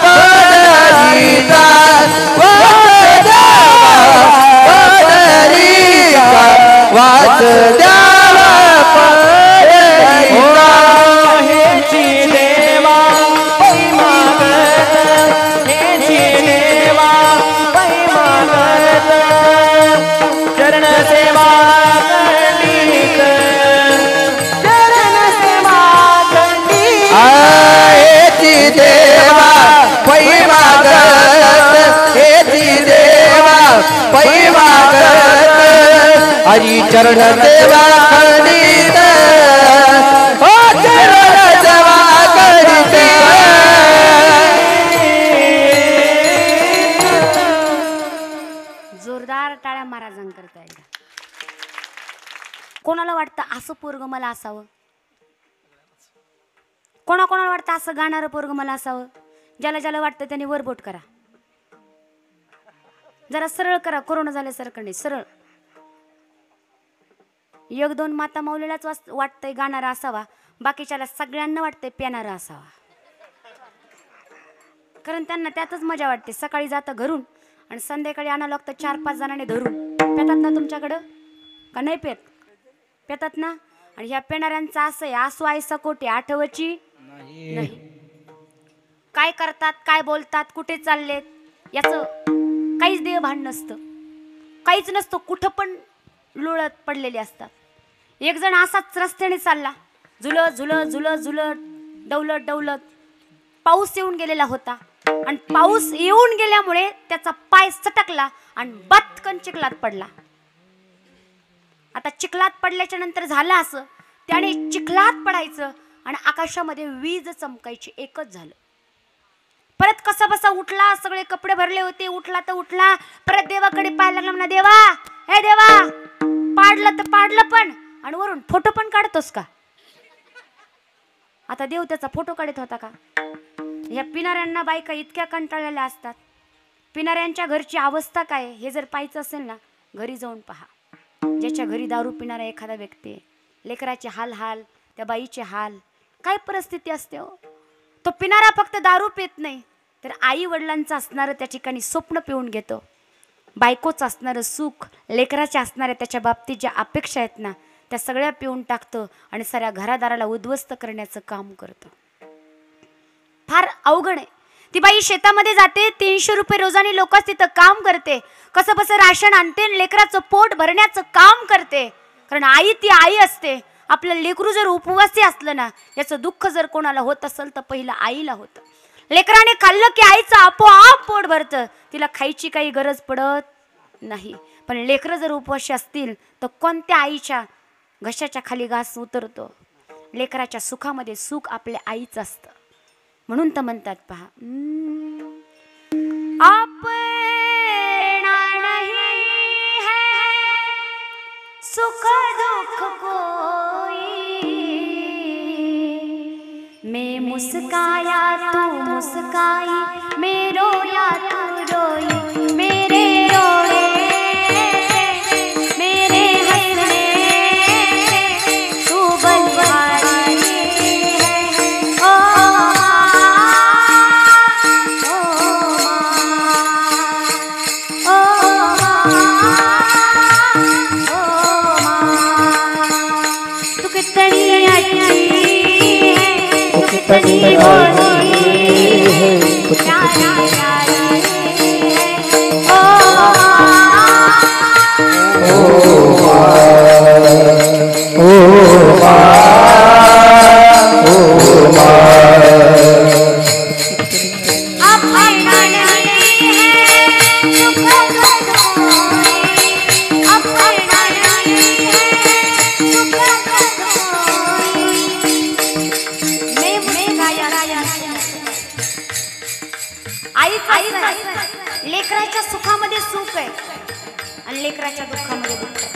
Speaker 2: पडरीचा वास द्यावा पडरीचा वास द्यावा पडरीचा हेची देवा चरण सेवा खंडित चरण सेवा खंडित हेची देवा पै मागत हेची देवा पै मागत हरी चरण सेवा खंडित हो चरण सेवा खंडित.
Speaker 1: जोरदार टाळ्या महाराजांकरता एकदा. कोणाला वाटतं असं पोरग मला असावं? कोणाकोणाला वाटतं असं गाणारं पोरग मला असावं? ज्याला ज्याला वाटतं त्याने वरबोट करा, जरा सरळ करा. कोरोना झाल्यासारखं नाही, सरळ. एक दोन माता माऊलीलाच वाटतंय गाणारा असावा, बाकीच्याला सगळ्यांना वाटतंय पेणारा असावा. कारण त्यांना त्यातच मजा वाटते. सकाळी जातं घरून आणि संध्याकाळी आणावं लागतं 4-5 जणांनी धरून. पेतात ना तुमच्याकडं का नाही पेत? पेतात ना. आणि ह्या पेणाऱ्यांचं असं आहे, आसू आयसा कोटे आठवची नाही. काय करतात, काय बोलतात, कुठे चाललेत याचं काहीच देहभान नसतं, काहीच नसतं. कुठं पण लुळत पडलेले असतात. एक जण असाच रस्त्याने चालला, झुलत झुलत झुलत झुलत डवलत डवलत. पाऊस येऊन गेलेला होता आणि पाऊस येऊन गेल्यामुळे त्याचा पाय सटकला आणि बत्कन चिखलात पडला. आता चिखलात पडल्याच्या नंतर झालं असं, त्याने चिखलात पडायचं आणि आकाशामध्ये वीज चमकायची, एकच झालं. परत कसा बसा उठला, सगळे कपडे भरले होते, उठला तर उठला, परत देवाकडे पाहायला लागला. म्हणा, देवा, हे देवा, पाडलं तर पाडलं पण, आणि वरून फोटो पण काढतोस का? आता देव त्याचा फोटो काढत होता का? या पिणाऱ्यांना बायका इतक्या कंटाळलेल्या असतात. पिणाऱ्यांच्या घरची अवस्था काय हे जर पाहायचं असेल ना, घरी जाऊन पहा. ज्याच्या घरी दारू पिणारा एखादा व्यक्ती, लेकराचे हाल हाल, त्या बाईचे हाल, काय परिस्थिती असते हो. तो पिणारा फक्त दारू पित नाही, तर आई वडिलांचं असणारं त्या ठिकाणी स्वप्न पिऊन घेतो. बायकोचं असणारं सुख, लेकराच्या असणाऱ्या त्याच्या बाबतीत ज्या अपेक्षा आहेत ना, त्या सगळ्या पिऊन टाकतं आणि साऱ्या घरादाराला उद्ध्वस्त करण्याचं काम करतं. फार अवघड आहे. ती बाई शेतामध्ये जाते, 300 रुपये रोजाने लोकच तिथं काम करते, कसं बसं राशन आणते, लेकराचं पोट भरण्याचं काम करते. कारण आई ती आई असते. आपलं लेकरू जर उपवासी असलं ना, याचं दुःख जर कोणाला होत असेल तर पहिलं आईला होतं. लेकराने खाल्लं की आईचं आपोआप पोट भरतं, तिला खायची काही गरज पडत नाही. पण लेकरं जर उपवासी असतील तर कोणत्या आईच्या घशाच्या खाली घास उतरतो? लेकराच्या सुखामध्ये सुख आपल्या आईचं असतं. म्हणून तर म्हणतात पहा, अपना नहीं है सुख दुख कोई, मैं मुस्काया तू मुस्काई, मैं रोया तू रोई, मेरे रोए मेरे हंसने तू बलिहारी है। कितनी बोली है प्यारी प्यारी लेकराच्या सुखामध्ये सुख आहे आणि लेकराच्या दुःखामध्ये दुःख आहे.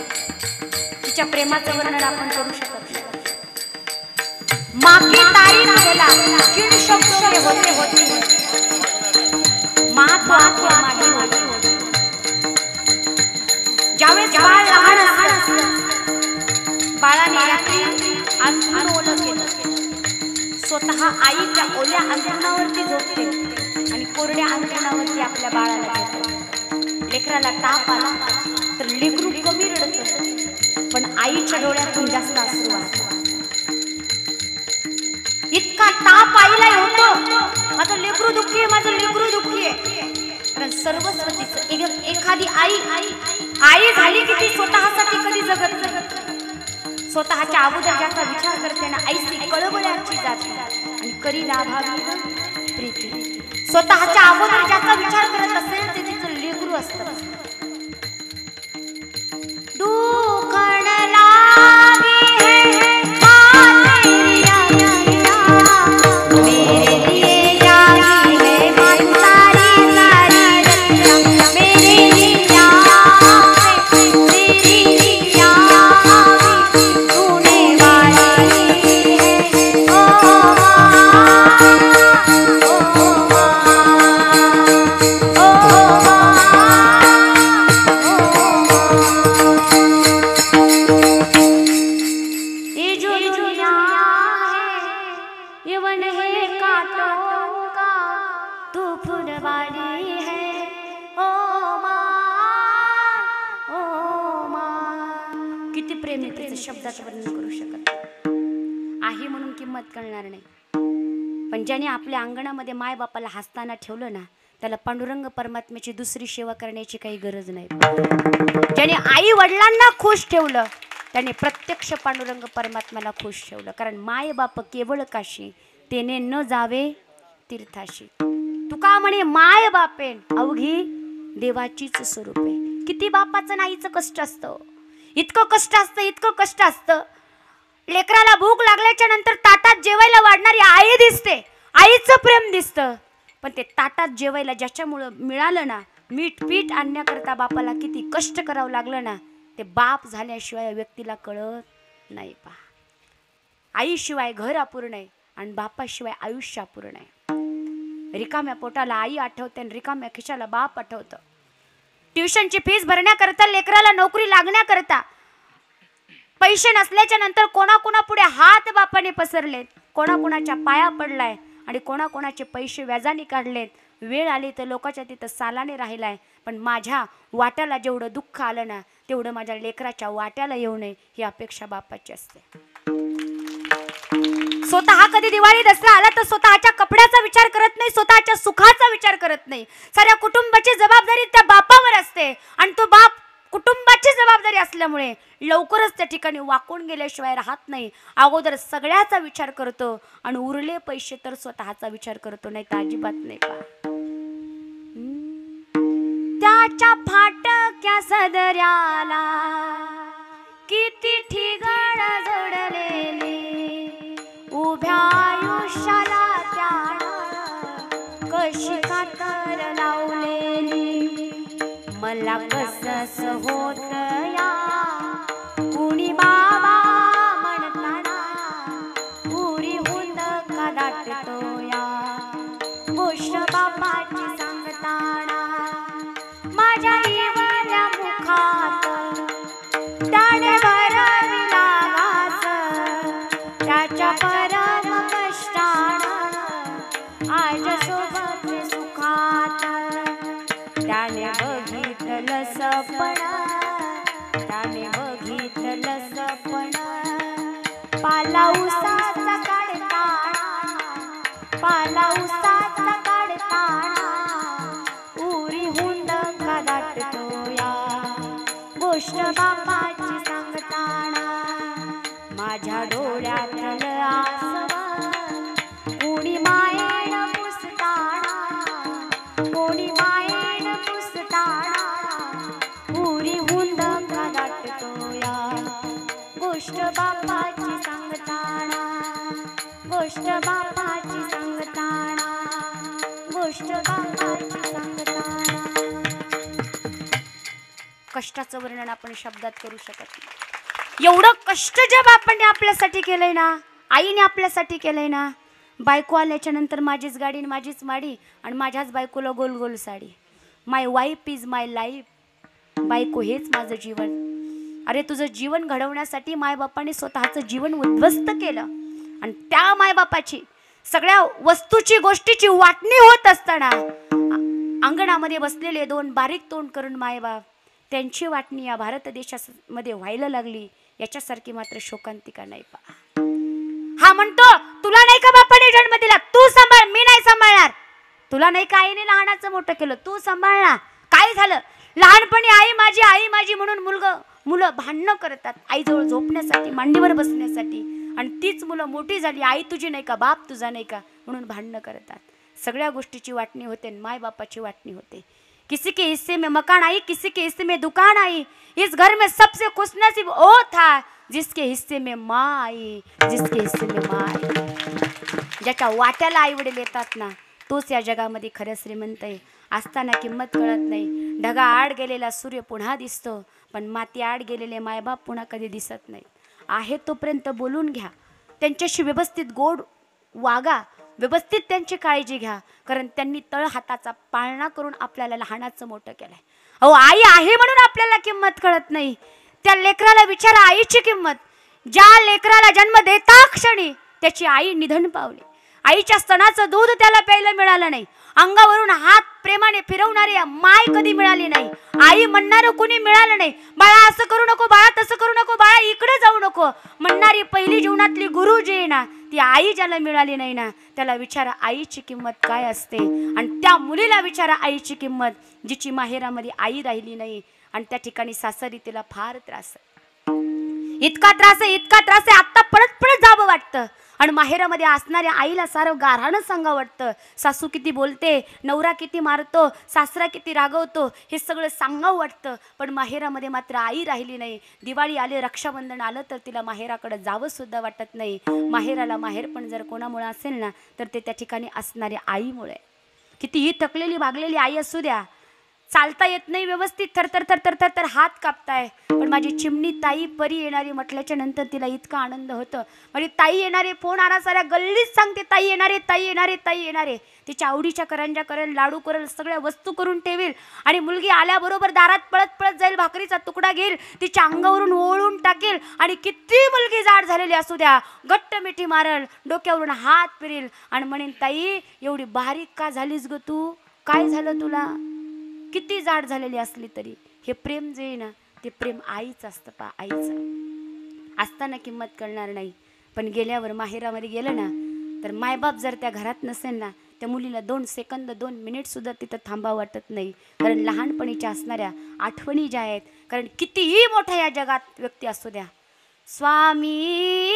Speaker 1: तिच्या प्रेमाचं वर्णन आपण करू शकत नाही. मागे तारीफ केला किण शब्द में होते होते मात मागे होते. ज्यावेळेस बाळ लहान असतं, बाळाने रात्री अंथरूण ओलं केलं, स्वतः आई त्या ओल्या अंथरुणावरती झोपते आणि कोरड्या अंथरुणावरती आपल्या बाळाला झोपते. लेकराला ताप आला तर लेकरू कमी रडतं, पण आईच्या डोळ्यातून जास्त अश्रू असतात. इतका ताप आईला होतो, माझं लेकरू दुःखी आहे, माझं लेकरू दुःखी आहे. कारण सर्वस्वतीचं एखादी आई झाली की ती स्वतःसाठी कधी जगत नाही. स्वतःच्या अगोदर ज्याचा विचार करते ना, आईची कळवळ्याची जाते आणि करी लाभावी प्रीती. स्वतःच्या अगोदर ज्याचा विचार करत असेल ते तिचं लेकरू असतं. दुखण लागी है मेरे लिए जागी है मन सारी सारी रतिया, मेरे लिए तेरी याद तूने वाली है। ओ शब्दात वर्णन करू शकत आहे म्हणून किंमत कळणार नाही. पण ज्याने आपल्या अंगणामध्ये माय बापाला हसताना ठेवलं ना, त्याला पांडुरंग परमात्म्याची दुसरी सेवा करण्याची काही गरज नाही. ज्याने आई वडिलांना खुश ठेवलं त्याने प्रत्यक्ष पांडुरंग परमात्म्याला खुश ठेवलं. कारण माय बाप केवळ काशी तेने न जावे तीर्थाशी. तुका म्हणे माय बापेन अवघी देवाचीच स्वरूप आहे. किती बापाचं नाहीचं कष्ट असतं, इतकं कष्ट असतं, इतकं कष्ट असतं. लेकराला भूक लागल्याच्या नंतर ताटात जेवायला वाढणारी आई दिसते, आईचं प्रेम दिसतं. पण ते ताटात जेवायला ज्याच्यामुळं मिळालं ना, मीठ पीठ आणण्याकरता बापाला किती कष्ट करावं लागलं ना, ते बाप झाल्याशिवाय व्यक्तीला कळत नाही. पहा, आईशिवाय घर अपूर्ण आहे आणि बापाशिवाय आयुष्य अपूर्ण आहे. रिकाम्या पोटाला आई आठवते आणि रिकाम्या खिशाला बाप आठवतं. ट्युशनची फीस भरण्याकरता, लेकराला नोकरी लागण्याकरता पैसे नसल्याच्या नंतर कोणाकोणापुढे हात बापाने पसरलेत, कोणाकोणाच्या पाया पडलाय आणि कोणाकोणाचे पैसे व्याजाने काढलेत. वेळ आली तर लोकांच्या तिथं सालाने राहिलाय. पण माझ्या वाट्याला जेवढं दुःख आलं ना, तेवढं माझ्या लेकराच्या वाट्याला येऊ नये ही अपेक्षा बापाची असते. स्वतः कधी दिवाळी दसरा आला तर स्वतःच्या कपड्याचा विचार करत नाही, स्वतःच्या सुखाचा विचार करत नाही. साऱ्या कुटुंबाची जबाबदारी त्या बापावर असते आणि तो बाप कुटुंबाची जबाबदारी असल्यामुळे लवकरच त्या ठिकाणी वाकून गेल्याशिवाय राहत नाही. अगोदर सगळ्याचा विचार करतो आणि उरले पैसे तर स्वतःचा विचार करतो, नाही तर अजिबात नाही. त्याच्या फाटक्या सदऱ्याला किती ठिगळ जोडलेली, उभ्या आयुष्याला त्यानं कशी कातर लावलेली. मला कसंच होत या कुणी बाबा म्हणताना, पुरी हुंद का दाटतो या गोष्ट बापाची सांगताना. माझ्या इवल्या मुखात त्याने भरविला घास, त्याच्या परम कष्टानं आज सोबत सुखात. त्याने बघितलं सपन, त्याने बघितलं सपन, पाला उसाचा काढताना, पाला उसाचा काढताना, उरी हुंड का दाटतो या गोष्ट बापाची सांगताना. माझ्या डोळ्यातलं आसव कोणी मायेन पुसताना, कोणी मायेन पुसताना, उरी हुंड का दाटतो या गोष्ट बापाची सांगताना, गोष्ट बापाची सांगताना, गोष्ट बापाची सांगताना. कष्टाचं वर्णन आपण शब्दात करू शकत नाही. एवढं कष्ट ज्या बापाने आपल्यासाठी केलंय ना, आईने आपल्यासाठी केलंय ना. बायको आल्याच्या नंतर माझीच गाडी, माझीच माडी आणि माझ्याच बायकोला गोल गोल साडी. माय वाईफ इज माय लाईफ. बायको हेच माझं जीवन. अरे तुझं जीवन घडवण्यासाठी मायबापाने स्वतःचं जीवन उद्ध्वस्त केलं आणि त्या मायबापाची सगळ्या वस्तूची गोष्टीची वाटणी होत असताना अंगणामध्ये बसलेले दोन बारीक तोंड करून मायबाप त्यांची वाटणी या भारत देशामध्ये व्हायला लागली. याच्यासारखी मात्र शोकांतिका नाही. पहा, हा म्हणतो तुला नाही का बापाने जन्म दिला, तू सांभाळ, मी नाही सांभाळणार. तुला नाही का आईने लहानाचं मोठं केलं, तू सांभाळणार. काय झालं, लहानपणी आई माझी म्हणून मुलं भांडणं करतात आईजवळ झोपण्यासाठी, मांडीवर बसण्यासाठी. आणि तीच मुलं मोठी झाली, आई तुझी नाही का, बाप तुझा नाही का म्हणून भांडणं करतात. सगळ्या गोष्टीची वाटणी होते, माय बापाची वाटणी होते. किसी के हिस्से में मकान आई, किसी के हिस्से में दुकान आई. इस घर में सबसे खुशनसीब वो था जिसके हिस्से में माँ आई, जिसके हिस्से में माँ आई. ज्याच्या वाट्याला आई वडील येतात ना, तोच या जगामध्ये खरं श्रीमंत आहे. असताना किंमत कळत नाही. ढगा आड गेलेला सूर्य पुन्हा दिसतो, पण माती आड गेलेले मायबाप पुन्हा कधी दिसत नाही. आहे तोपर्यंत बोलून घ्या, त्यांच्याशी व्यवस्थित गोड वागा, व्यवस्थित त्यांची काळजी घ्या. कारण त्यांनी तळ हाताचा पाळणा करून आपल्याला लहानाचं मोठं केलंय. अहो, आई आहे म्हणून आपल्याला किंमत कळत नाही. त्या लेकराला विचारा आईची किंमत. ज्या लेकराला जन्म देता क्षणी त्याची आई निधन पावली, आईच्या स्तनाचं दूध त्याला प्यायला मिळालं नाही, अंगावरून हात प्रेमाने फिरवणारी माय कधी मिळाली नाही, आई म्हणणारं कुणी मिळालं नाही. बाळा असं करू नको, बाळा तसं करू नको, बाळा इकडे जाऊ नको म्हणणारी पहिली जीवनातली गुरु जी आहे ना, ती आई ज्याला मिळाली नाही ना, त्याला विचारा आईची किंमत काय असते. आणि त्या मुलीला विचारा आईची किंमत, जिची माहेरामध्ये आई राहिली नाही आणि त्या ठिकाणी सासरी तिला फार त्रास आहे. इतका त्रास आहे, इतका त्रास आहे, आत्ता परत परत जावं वाटतं. आणि माहेरामध्ये असणाऱ्या आईला सारं गारहाणं सांगावं वाटतं. सासू किती बोलते, नवरा किती मारतो, सासरा किती रागवतो, हे सगळं सांगावं वाटतं. पण माहेरामध्ये मात्र आई राहिली नाही. दिवाळी आले, रक्षाबंधन आलं तर तिला माहेराकडे जावं सुद्धा वाटत नाही. माहेराला माहेर पण जर कोणामुळे असेल ना, तर ते त्या ठिकाणी असणाऱ्या आईमुळे. कितीही थकलेली भागलेली आई असू द्या, चालता येत नाही व्यवस्थित, थरथर थरथर थरथर हात कापताय, पण माझी चिमणी ताई परी येणारी म्हटल्याच्या नंतर तिला इतका आनंद होतं. माझी ताई येणारे, फोन आला साऱ्या गल्लीत सांगते ताई येणारे, ताई येणारे, ताई येणारे. तिच्या आवडीच्या करंज्या करेल, लाडू करेल, सगळ्या वस्तू करून ठेवेल. आणि मुलगी आल्याबरोबर दारात पळत पळत जाईल, भाकरीचा तुकडा घेईल, तिच्या अंगावरून ओळून टाकेल. आणि किती मुलगी जाड झालेली असू द्या, घट्ट मिठी मारल, डोक्यावरून हात फिरेल आणि म्हणेन ताई एवढी बारीक का झालीस ग तू, काय झालं तुला. किती जाड झालेली असली तरी हे प्रेम जे आहे ना, ते प्रेम आईच असतं. आईचं असताना किंमत कळणार नाही, पण गेल्यावर माहेरामध्ये गेलं ना, तर मायबाप जर त्या घरात नसेल ना, त्या मुलीला 2 सेकंद 2 मिनिट सुद्धा तिथं थांबावं वाटत नाही. कारण लहानपणीच्या असणाऱ्या आठवणी ज्या आहेत, कारण कितीही मोठ्या या जगात व्यक्ती असू द्या, स्वामी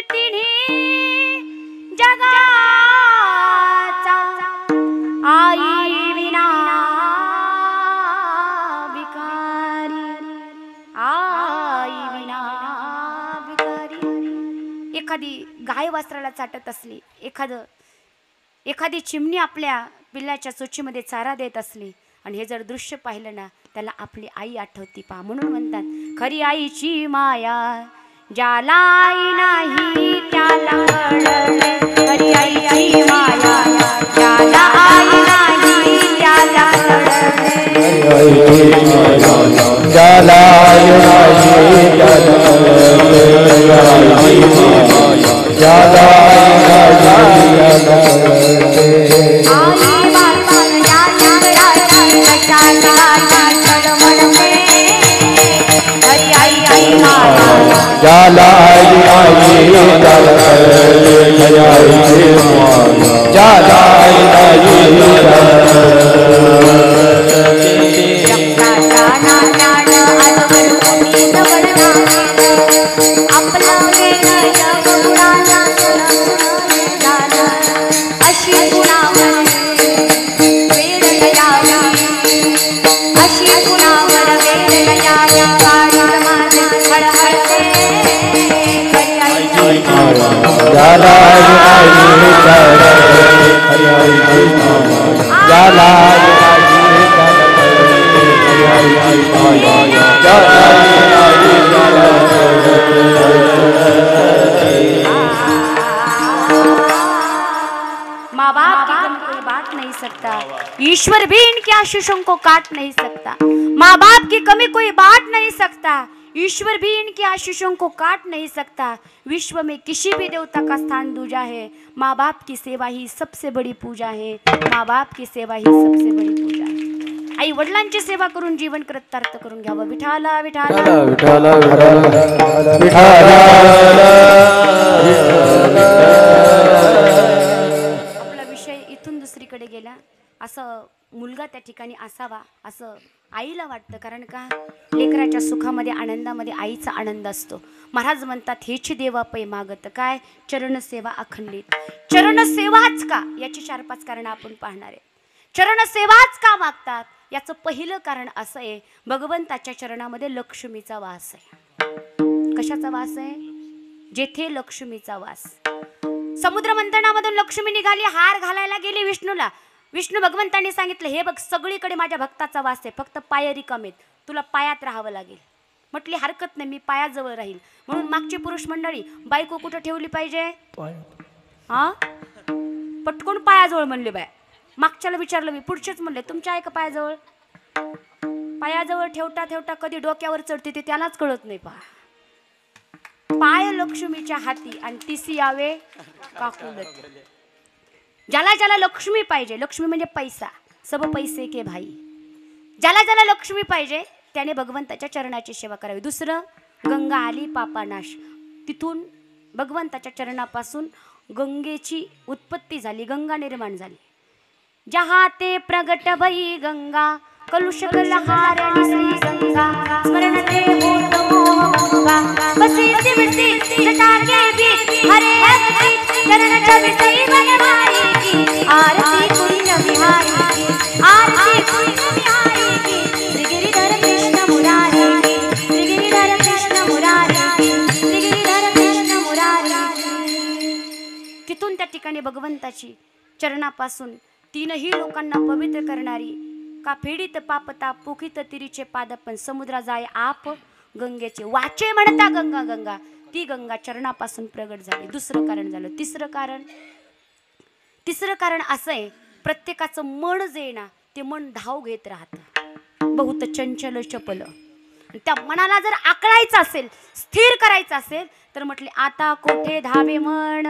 Speaker 1: तिन्ही जगाचा आई विना एखादी गाय वासराला चाटत असली, एखादी चिमणी आपल्या पिल्लाच्या चोचीमध्ये चारा देत असली आणि हे जर दृश्य पाहिलं ना, त्याला आपली आई आठवती. पहा, म्हणून म्हणतात खरी आईची माया ज्याला आई नाही त्याला कळले. खरी आईची माया ज्याला आई नाही त्याला कळले.
Speaker 2: ज्याला आई नाही ज्याला
Speaker 1: माँ बाप की कमी कोई बांट नहीं सकता, ईश्वर भी इनके आशीषों को काट नहीं सकता. माँ बाप की कमी कोई बांट नहीं सकता, ईश्वर भी इनके आशीषों को काट नहीं सकता. विश्व में किसी भी देवता का स्थान दूजा है, माँ बाप की सेवा ही सबसे बड़ी पूजा है. माँ बाप की सेवा ही सबसे बड़ी पूजा है. आई वडिलांची सेवा करून जीवन कृतार्थ करून घ्यावं. विठाला विठाला विठाला विठाला. आपला विषय इथून दुसरीकडे गेला. असं मुलगा त्या ठिकाणी असावा असं आईला वाटतं. कारण का, लेकराच्या सुखामध्ये आनंदामध्ये आईचा आनंद असतो. महाराज म्हणतात हेची देवा पै मागत काय, चरणसेवा अखंडित. चरणसेवाच का, याची 4-5 कारणं आपण पाहणार आहे. चरणसेवाच का मागतात, याचं पहिलं कारण असं आहे, भगवंताच्या चरणामध्ये लक्ष्मीचा वास आहे. कशाचा वास आहे, जेथे लक्ष्मीचा वास. समुद्र मंथनामधून लक्ष्मी निघाली, हार घालायला गेली विष्णूला. विष्णू भगवंतांनी सांगितलं हे बघ सगळीकडे माझ्या भक्ताचा वास आहे, फक्त पाय रिकामेत, तुला पायात राहावं लागेल. म्हटली हरकत नाही, मी पायाजवळ राहील. म्हणून मागची पुरुष मंडळी बायको कुठं ठेवली पाहिजे, हा पटकून पायाजवळ म्हणले. बाय मागच्याला विचारलं मी, पुढचेच म्हणले तुमच्या आहे का पायाजवळ. पायाजवळ ठेवता ठेवता कधी डोक्यावर चढते ते त्यालाच कळत नाही. पहा, पाय लक्ष्मीच्या हाती आणि तिसी यावे काकुलत. ज्याला ज्याला लक्ष्मी पाहिजे, लक्ष्मी म्हणजे पैसा, सब पैसे के भाई, ज्याला ज्याला लक्ष्मी पाहिजे त्याने भगवंताच्या चरणाची सेवा करावी. दुसरं, गंगा आली पापानाश. तिथून भगवंताच्या चरणापासून गंगेची उत्पत्ती झाली, गंगा निर्माण झाली. जहा ते प्रगट भई गंगा, कलुष कलहारणी श्री गंगा, स्मरण ते होत मोह गंगा, बसी सिमरती जटा के बीच, हरे भक्ति चरण छवि बनवाई की, आरती कुंज बिहारी की, आरती कुंज बिहारी की, श्री गिरिधर कृष्ण मुरारी की, श्री गिरिधर कृष्ण मुरारी की, श्री गिरिधर कृष्ण मुरारी की. तिथून त्या ठिकाणी भगवंताची चरणापासून तीनही लोकांना पवित्र करणारी, का फेडीत पापता पोखित तिरीचे पाद, पण समुद्रा जाय आप गंगेचे वाचे म्हणता गंगा गंगा. ती गंगा चरणापासून प्रगट झाली. दुसरं कारण झालं. तिसरं कारण असं आहे, प्रत्येकाचं मन जे ना ते मन धाव घेत राहतं, बहुत चंचल चपल. त्या मनाला जर आकळायचं असेल, स्थिर करायचं असेल तर म्हटले आता कोठे धावे मन,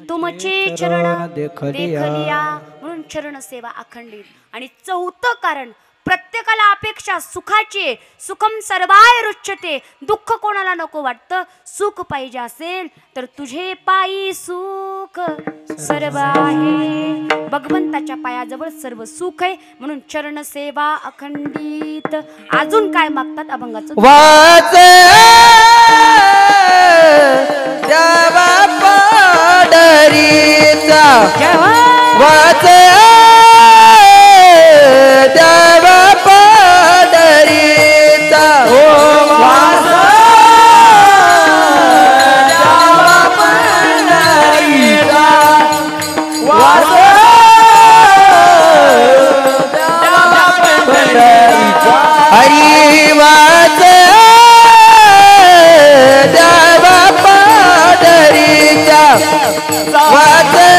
Speaker 1: तुमचे चरण देखलिया, म्हणून चरण सेवा अखंडित. आणि चौथं कारण, प्रत्येकाला अपेक्षा सुखाची आहे, सुखम सर्वाय रुच्यते, दुःख कोणाला नको वाटतं. सुख पाहिजे असेल तर तुझे पायी सुख सर्व आहे, भगवंताच्या पायाजवळ सर्व सुख आहे, म्हणून चरण सेवा अखंडित. अजून काय मागतात अभंगाचं?
Speaker 2: वाचे देवा पाडरीचा, वाचे देवा पाडरीचा, वाचे देवा पाडरीचा, वाचे देवा पाडरीचा, हरी वाचे देवा पाडरीचा, वाचे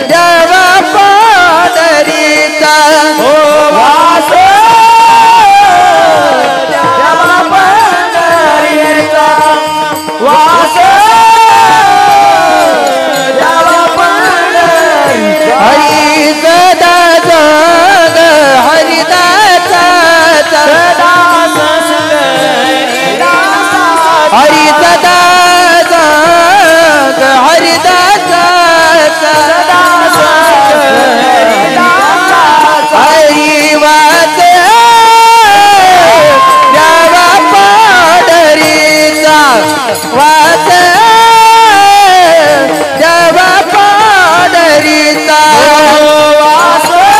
Speaker 2: देवा पाडरीचा, वाचे देवा पाडरीचा, वाचे देवा पाडरीचा, हरी सदा जग हरिदासा, सदा हरी सदा जग हरिदासा, सदा हरी वाचे देवा पाडरीचा, वाचे देवा पाडरीचा, वाचे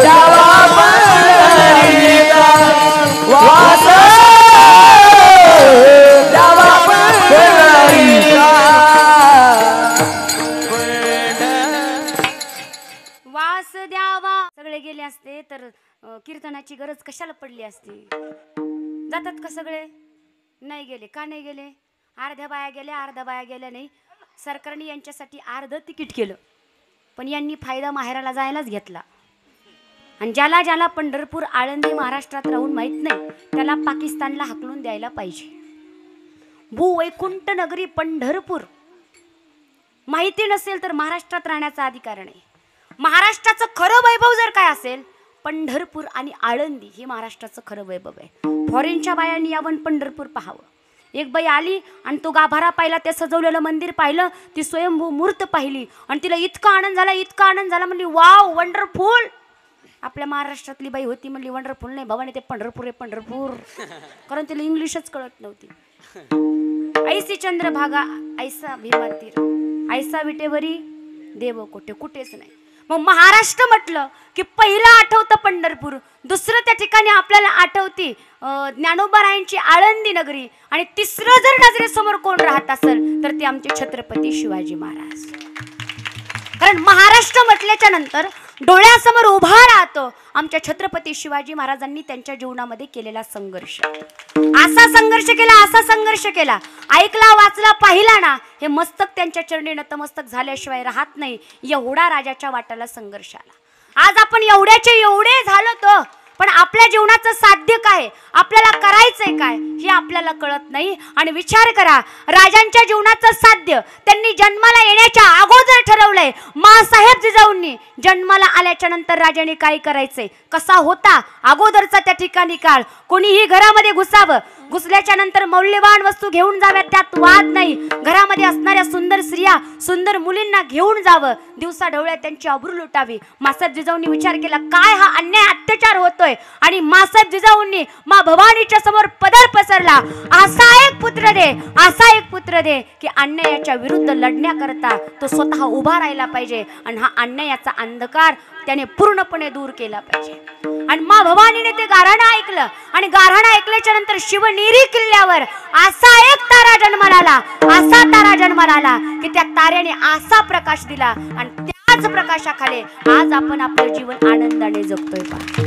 Speaker 2: देवा पाडरीचा, वाचे देवा पाडरीचा.
Speaker 1: वास द्यावा. सगळे गेले असते तर कीर्तनाची गरज कशाला पडली असती? जातात का सगळे? नाही गेले. का नाही गेले? अर्ध्या बाया गेल्या, अर्ध्या बाया गेल्या नाही. सरकारने यांच्यासाठी अर्ध तिकीट केलं, पण यांनी फायदा माहेराला जायलाच घेतला. आणि ज्याला ज्याला पंढरपूर आळंदी महाराष्ट्रात राहून माहीत नाही त्याला पाकिस्तानला हाकलून द्यायला पाहिजे. भूवैकुंठ नगरी पंढरपूर माहिती नसेल तर महाराष्ट्रात राहण्याचा अधिकार नाही. महाराष्ट्राचं खरं वैभव जर काय असेल, पंढरपूर आणि आळंदी हे महाराष्ट्राचं खरं वैभव आहे. फॉरेनच्या बायांनी यावं पंढरपूर पाहावं. एक बाई आली आणि तो गाभारा पाहिला, ते सजवलेलं मंदिर पाहिलं, ती स्वयंभू मूर्त पाहिली आणि तिला इतका आनंद झाला, इतका आनंद झाला, म्हणली वाव वंडरफुल. आपल्या महाराष्ट्रातली बाई होती, म्हणली वंडरफुल नाही भवानी, ते पंढरपूर आहे पंढरपूर, कारण तिला इंग्लिशच कळत नव्हती. ऐसी चंद्रभागा ऐसा भीमा तीर, ऐसा विटेवरी देव कोठे, कुठेच नाही. मग महाराष्ट्र म्हटलं की पहिलं आठवतं पंढरपूर, दुसरं त्या ठिकाणी आपल्याला आठवती ज्ञानोबारायांची आळंदी नगरी, आणि तिसरं जर नजरेसमोर कोण राहत असेल तर ते आमचे छत्रपती शिवाजी महाराज. कारण महाराष्ट्र म्हटल्याच्या नंतर डोळ्यासमोर उभा राहतो आमच्या छत्रपती शिवाजी महाराजांनी त्यांच्या जीवनामध्ये केलेला संघर्ष. असा संघर्ष केला, असा संघर्ष केला, ऐकला वाचला पाहिला ना, हे मस्तक त्यांच्या चरणी नतमस्तक झाल्याशिवाय राहत नाही. एवढा राजाच्या वाट्याला संघर्ष आला. आज आपण एवढ्याचे एवढे झालो तो पण आपल्या जीवनाचं साध्य काय, आपल्याला करायचंय काय हे आपल्याला कळत नाही. आणि विचार करा, राजांच्या जीवनाचं साध्य त्यांनी जन्माला येण्याच्या अगोदर ठरवलंय. माँसाहेब जिजाऊंनी जन्माला आल्याच्या नंतर राजाने काय करायचंय, कसा होता अगोदरचा त्या ठिकाणी काळ. कोणीही घरामध्ये घुसावं, घुसल्याच्या नंतर मौल्यवान वस्तू घेऊन जाव्यात, त्यात वाद नाही. घरामध्ये असणाऱ्या सुंदर स्त्रिया, सुंदर मुलींना घेऊन जावं, दिवसा ढवळ्या त्यांची अब्रू लुटावी. माँसाहेब जिजाऊंनी विचार केला, काय हा अन्याय अत्याचार होतोय. आणि माँसाहेब जिजाऊंनी मा भवानीच्या समोर पदर पसरला, असा एक पुत्र दे, असा एक पुत्र दे की अन्यायाच्या विरुद्ध लढण्याकरता तो स्वतः उभा राहिला पाहिजे आणि हा अन्यायाचा अंधकार त्याने पूर्णपणे दूर केला पाहिजे. आणि मा भवानीने ते गाऱ्हाणं ऐकलं आणि गाऱ्हाणं ऐकल्याच्या नंतर शिवनेरी किल्ल्यावर असा एक तारा जन्माला आला, असा तारा जन्माला आला की त्या ताऱ्याने असा प्रकाश दिला आणि त्याच प्रकाशाखाली आज आपण आपलं जीवन आनंदाने जगतोय. पहा,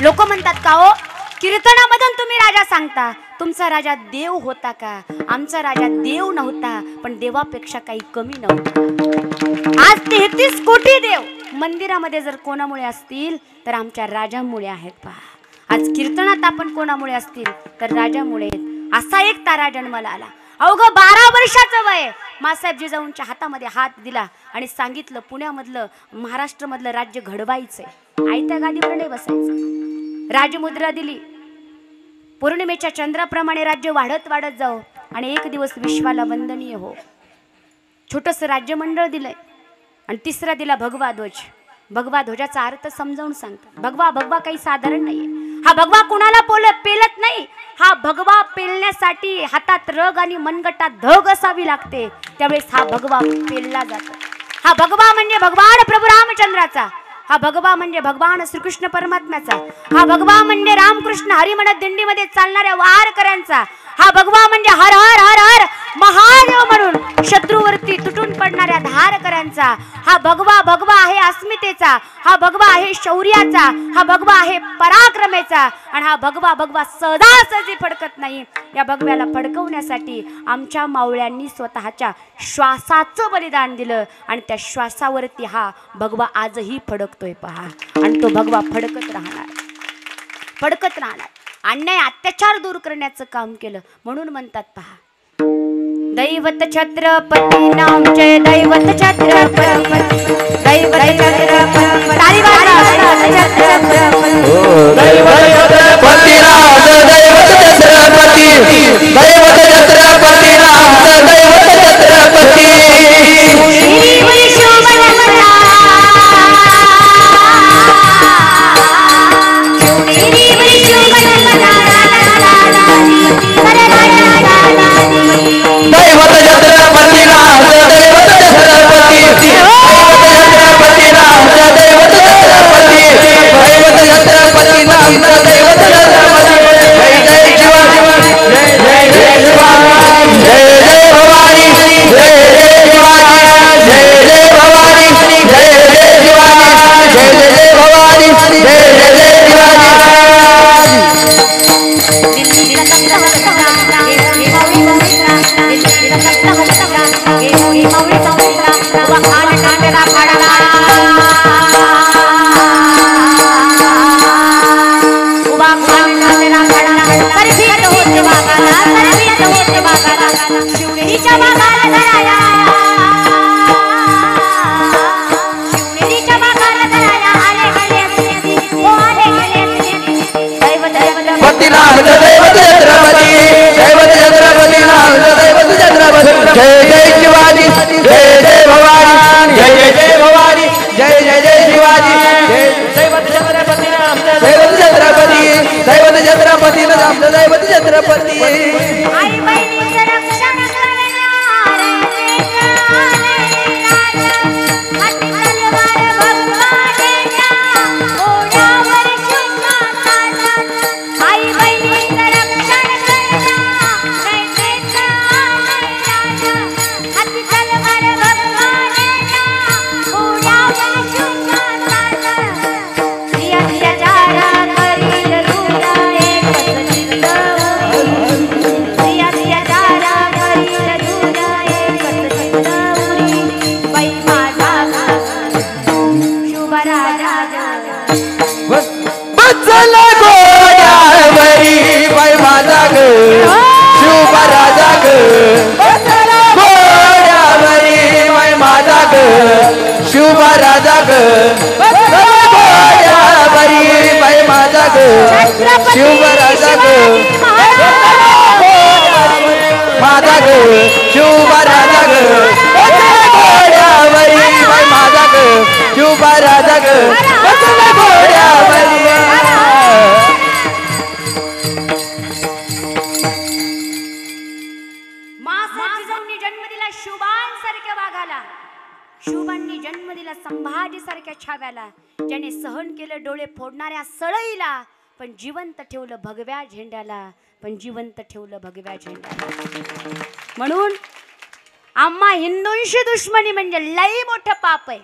Speaker 1: लोक म्हणतात का हो, कीर्तनामधून तुम्ही राजा सांगता, तुमचा राजा देव होता का? आमचा राजा देव नव्हता, पण देवापेक्षा काही कमी नव्हता. आज 33 कोटी देव मंदिरामध्ये जर कोणामुळे असतील तर आमच्या राजामुळे आहेत. पहा, आज कीर्तनात आपण कोणामुळे असतील तर राजामुळे. असा एक तारा जन्माला आला. अवघं 12 वर्षाचं वय, माँसाहेब जिजाऊंच्या हातामध्ये हात दिला आणि सांगितलं, पुण्यामधलं महाराष्ट्रामधलं राज्य घडवायचंय, आयत्या गादीवर नाही बसायचं. राजमुद्रा दिली, पौर्णिमेच्या चंद्राप्रमाणे राज्य वाढत वाढत जाओ आणि एक दिवस विश्वाला वंदनीय हो. छोटंसं राज्यमंडळ दिलंय आणि तिसरा दिला भगवा ध्वज. भगवा ध्वजाचा अर्थ समजावून सांगतात. भगवा भगवा काही साधारण नाहीये. हा भगवा कुणाला पेलत नाही. हा भगवा पेलण्यासाठी हातात रग आणि मनगटात धग असावी लागते, त्यावेळेस हा भगवा पेलला जातो. हा भगवा म्हणजे भगवान प्रभू रामचंद्राचा, हा भगवा म्हणजे भगवान श्रीकृष्ण परमात्म्याचा, हा भगवा म्हणजे रामकृष्ण हरिमन दिंडीमध्ये चालणाऱ्या वारकऱ्यांचा, हा भगवा म्हणजे हर हर हर हर महादेव म्हणून शत्रूवरती तुटून पडणाऱ्या धारकऱ्यांचा, हा भगवा भगवा आहे अस्मितेचा, हा भगवा आहे शौर्याचा, हा भगवा आहे पराक्रमेचा आणि हा भगवा भगवा सहजासहजी फडकत नाही. या भगव्याला फडकवण्यासाठी आमच्या मावळ्यांनी स्वतःच्या श्वासाचं बलिदान दिलं आणि त्या श्वासावरती हा भगवा आजही फडकतोय. पहा, आणि तो भगवा फडकत राहणार, फडकत राहणार. अन्याय अत्याचार दूर करण्याचं काम केलं म्हणून म्हणतात. पहा, दैवत छत्रपती नामचे, दैवत छत्रपती, दैवत छत्रपती, ताली वाजवा,
Speaker 2: दैवत छत्रपती राज, दैवत छत्रपती, दैवत छत्रपती राज, दैवत छत्रपती. जय घोड्यावरी बाई माझा ग शिवराजा ग माझा ग शिवराजा ग घोड्यावरी बाई माझा ग शिवराजा ग घोड्यावरी
Speaker 1: मासाहेबांनी जन्म दिला शुभांसारख्या वाघाला, शुभांनी जन्म दिला संभाजी सारख्या छाव्याला, ज्याने सहन केलं डोळे फोडणाऱ्या सळईला, पण जिवंत ठेवलं भगव्या झेंड्याला, पण जिवंत ठेवलं भगव्या झेंड्याला. म्हणून आम्हा हिंदूंशी दुश्मनी म्हणजे लई मोठं पाप आहे.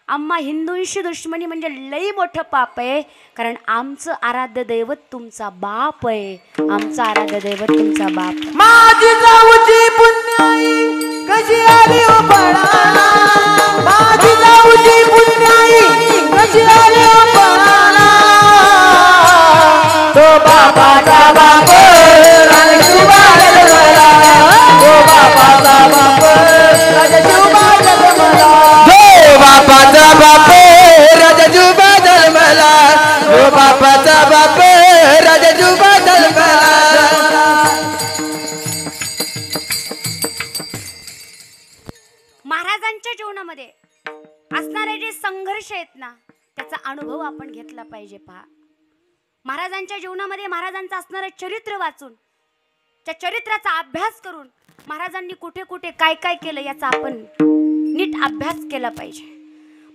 Speaker 1: आम्हा हिंदूंशी दुश्मनी म्हणजे लई मोठं पाप आहे. कारण आमचं आराध्य दैवत तुमचा बाप आहे. आमचं आराध्य दैवत तुमचा बाप आहे.
Speaker 2: माझी जाऊची पुण्याई कशी आली ओ पळाला, माझी जाऊची पुण्याई कशी आली ओ पळाला, तो बापाचा बाप राजा शिवबा जन्मला, तो बापाचा बाप राजा शिवबा जन्मला, जो बापाचा बाप राजा शिवबा जन्मला, जो बापाचा बाप राजा शिवबा जन्मला.
Speaker 1: महाराजांच्या जीवनामध्ये असणारे जे संघर्ष आहेत ना, त्याचा अनुभव आपण घेतला पाहिजे. पहा, महाराजांच्या जीवनामध्ये महाराजांचं असणारं चरित्र वाचून, त्या चरित्राचा अभ्यास करून महाराजांनी कुठे कुठे काय काय केलं याचा आपण नीट अभ्यास केला पाहिजे.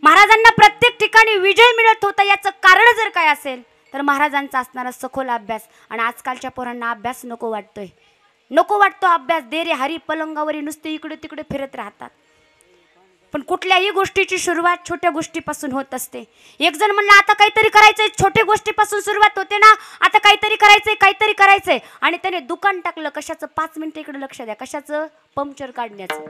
Speaker 1: महाराजांना प्रत्येक ठिकाणी विजय मिळत होता याचं कारण जर काय असेल तर महाराजांचा असणारा सखोल अभ्यास. आणि आजकालच्या पोरांना अभ्यास नको वाटतोय, नको वाटतो अभ्यास. देरे हरी पलंगावरी नुसते इकडे तिकडे फिरत राहतात. पण कुठल्याही गोष्टीची सुरुवात छोट्या गोष्टीपासून होत असते. एक जण म्हणलं आता काहीतरी करायचंय, छोट्या गोष्टीपासून सुरुवात होते ना, आता काहीतरी करायचंय, काहीतरी करायचंय. आणि त्याने दुकान टाकलं. कशाचं? 5 मिनिटं इकडे लक्ष द्या. कशाचं? पंक्चर काढण्याचं.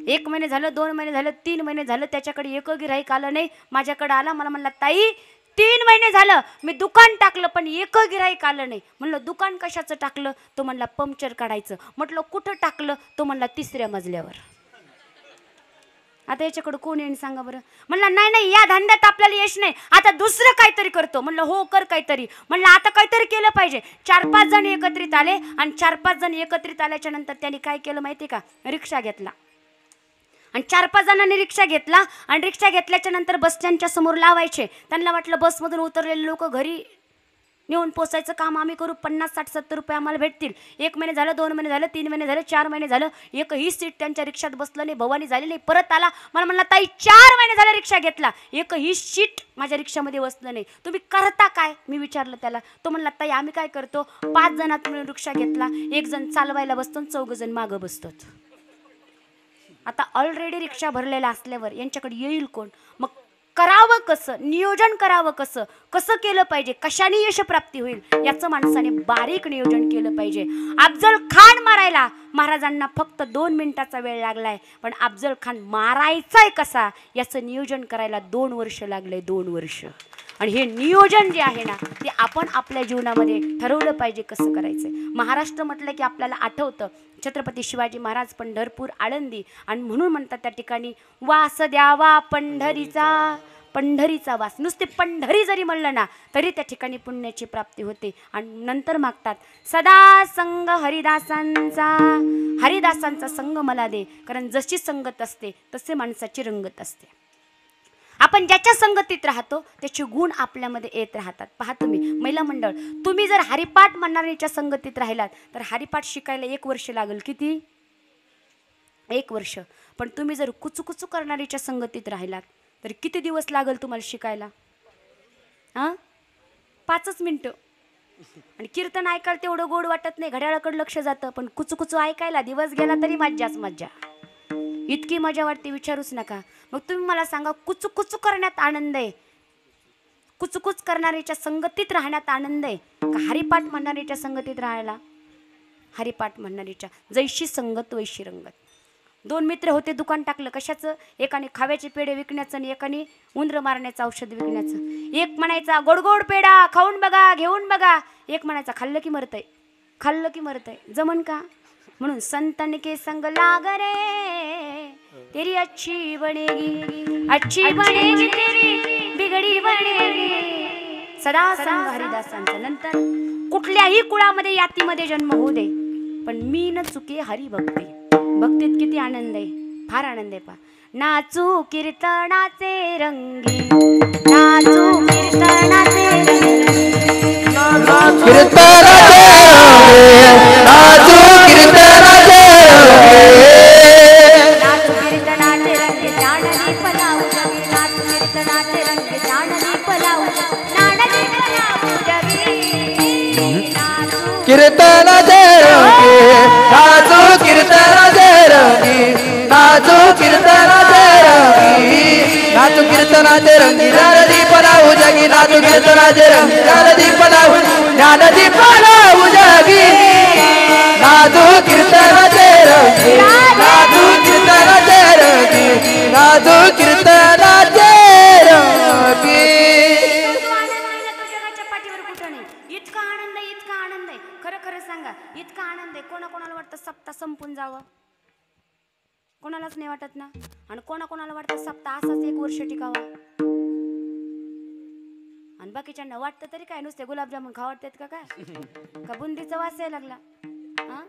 Speaker 1: 1 महिने झालं, 2 महिने झालं, 3 महिने झालं, त्याच्याकडे एक गिऱ्हाईक आलं नाही. माझ्याकडे आला, मला म्हणला ताई 3 महिने झालं मी दुकान टाकलं पण एक गिऱ्हाईक आलं नाही. म्हणलं दुकान कशाचं टाकलं? तो म्हणला पंक्चर काढायचं. म्हटलं कुठं टाकलं? तो म्हणला 3ऱ्या मजल्यावर. आता याच्याकडे कोण येईन सांगा बरं? म्हणलं नाही नाही, या धंद्यात आपल्याला यश नाही, आता दुसरं काहीतरी करतो. म्हणलं हो कर काहीतरी. म्हणलं आता काहीतरी केलं पाहिजे. 4-5 जण एकत्रित आले आणि 4-5 जण एकत्रित आल्याच्या नंतर त्यांनी काय केलं माहिती का? रिक्षा घेतला आणि 4-5 जणांनी रिक्षा घेतला आणि रिक्षा घेतल्याच्या नंतर बस स्टँडच्या समोर लावायचे. त्यांना वाटलं बसमधून उतरलेले लोक घरी नेऊन पोचायचं काम आम्ही करू, 50-60-70 रुपये आम्हाला भेटतील. 1 महिने झालं, 2 महिने झालं, 3 महिने झालं, 4 महिने झालं, एकही सीट त्यांच्या रिक्षात बसलं नाही. भवानी झाली नाही. परत आला, मला म्हणला ताई 4 महिने झालं रिक्षा घेतला, एकही सीट माझ्या रिक्षामध्ये बसलं नाही, तुम्ही करता काय? मी विचारलं त्याला. तो म्हणला ताई आम्ही काय करतो, 5 जणात मिळून रिक्षा घेतला, 1 जण चालवायला बसतो, 4 जण मागं बसतात. आता ऑलरेडी रिक्षा भरलेला असल्यावर यांच्याकडे येईल कोण? मग करावं कसं? नियोजन करावं कसं? कसं केलं पाहिजे? कशाने यशप्राप्ती होईल याचं माणसाने बारीक नियोजन केलं पाहिजे. अफजल खान मारायला महाराजांना फक्त 2 मिनिटाचा वेळ लागलाय, पण अफजल खान मारायचाय कसा याचं नियोजन करायला 2 वर्ष लागले. 2 वर्ष. आणि हे नियोजन जे आहे ना ते आपण आपल्या जीवनामध्ये ठरवलं पाहिजे कसं करायचंय. महाराष्ट्र म्हटलं की आपल्याला आठवतं छत्रपती शिवाजी महाराज, पंढरपूर, आळंदी. आणि म्हणून म्हणतात त्या ठिकाणी वास द्यावा पंढरीचा, पंढरीचा वास. नुसते पंढरी जरी म्हणलं ना तरी त्या ठिकाणी पुण्याची प्राप्ती होते. आणि नंतर मागतात सदा संग हरिदासांचा, हरिदासांचा संग मला दे. कारण जशी संगत असते तसे माणसाची रंगत असते. आपण ज्याच्या संगतीत राहतो त्याचे गुण आपल्यामध्ये येत राहतात. पहा तुम्ही महिला मंडळ, तुम्ही जर हरिपाठ म्हणणाऱ्याच्या संगतीत राहिलात तर हरिपाठ शिकायला 1 वर्ष लागेल. किती? 1 वर्ष. पण तुम्ही जर कुचुकुचू करणाऱ्याच्या संगतीत राहिलात तर किती दिवस लागेल तुम्हाला शिकायला? 5च मिनिटं. आणि कीर्तन ऐकायला तेवढं गोड वाटत नाही, घड्याळाकडे लक्ष जातं, पण कुचुकुचू ऐकायला दिवस गेला तरी मज्जाच मज्जा. इतकी मजा वाटते विचारूच नका. मग तुम्ही मला सांगा, कुचुकुचू करण्यात आनंद आहे, कुचुकुच करणाऱ्याच्या संगतीत राहण्यात आनंद आहे का हरिपाठ म्हणणाऱ्याच्या संगतीत राहायला? हरिपाठ म्हणणाऱ्याच्या. जैशी संगत वैशी रंगत. 2 मित्र होते, दुकान टाकलं. कशाचं? एकाने खाव्याचे पेढे विकण्याचं आणि एकाने उंदर मारण्याचं औषध विकण्याचं. एक म्हणायचा गोडगोड पेढा खाऊन बघा, घेऊन बघा. एक म्हणायचा खाल्लं की मरतय, खाल्लं की मरतय. जमन का? म्हणून संतन के संग लाग रे तेरी अच्छी बनेगी तेरी बिगडी बनेगी सदा संग हरिदासांचं नंतर कुठल्याही कुळामध्ये यातीमध्ये जन्म होऊ दे पण मी न चुके हरिभक्ती भक्तीत किती आनंद आहे फार आनंद आहे पा नाचू कीर्तनाचे रंगी नाचू कीर्तनाचे रंगी
Speaker 2: कीर्तनाचे नाचू कीर्तनाचे
Speaker 1: नाचू कीर्तनाचे रंगी जाणली पलाऊ जगी नाचू कीर्तनाचे रंगी जाणली पलाऊ नाणली पलाऊ जगी नाचू
Speaker 2: कीर्तनाचे रंगी नाचू कीर्तनाचे रंगी नाचू कीर्तनाचे रंगी नाचू कीर्तनाचे रंगी ज्ञानदीप लावू जगी नाचू कीर्तनाचे रंगी ज्ञानदीप लावू ज्ञानदीप लावू जगी नाचू कीर्तनाचे रंगी नाचू कीर्तनाचे रंगी नाचू कीर्तनाचे रंगी
Speaker 1: जगाच्या पाठीवर कुठं नाही इतका आनंद आहे खरं खरं सांगा इतका आनंद आहे कोणाकोणाला वाटतं सप्ताह संपून जावं कोणालाच नाही वाटत ना आणि कोणाकोणाला वाटतं सप्ताह असाच एक वर्ष टिकावा आणि बाकीच्यांना वाटतं तरी काय नुसते गुलाबजामुन खा वाटतात का काय का बुंदीचा वास यायला लागला हा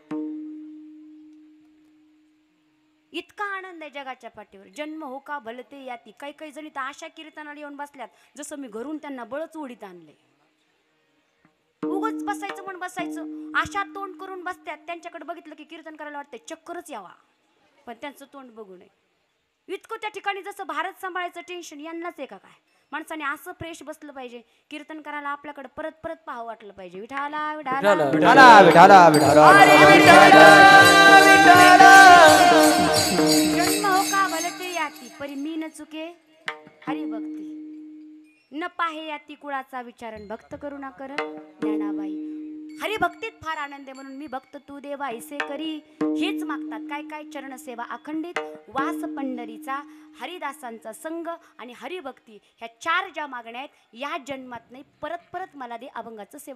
Speaker 1: इतका आनंद आहे जगाच्या पाठीवर जन्म हो का भलते याती काही काही जणी तर अशा कीर्तनाला येऊन बसल्यात जसं मी घरून त्यांना बळच उडीत आणले उगच बसायचं म्हणून बसायचं आशा तोंड करून बसतात त्यांच्याकडे बघितलं की कीर्तन करायला वाटतंय चक्करच यावा पण त्यांचं तोंड बघू नये इतकं त्या ठिकाणी जसं भारत सांभाळायचं टेन्शन यांनाच आहे का काय माणसाने असं फ्रेश बसलं पाहिजे कीर्तन करायला आपल्याकडे परत परत पाहावं वाटलं पाहिजे विठाला विठाला
Speaker 2: विठाला विठाला विठाला
Speaker 1: जन्म हो का भलते याती परी मी न चुके हरिभक्ती न पाहे याती कुळाचा विचारण भक्त करुणा करत ज्ञानाबाई हरिभक्तीत फार आनंद आहे म्हणून मी भक्त तू देवा ऐसे करी हेच मागतात काय काय चरण सेवा अखंडित वास पंढरीचा हरिदासांचा संग आणि हरिभक्ती ह्या चार ज्या मागण्या आहेत या जन्मात नाही परत परत मला दे अभंगाचं सेवन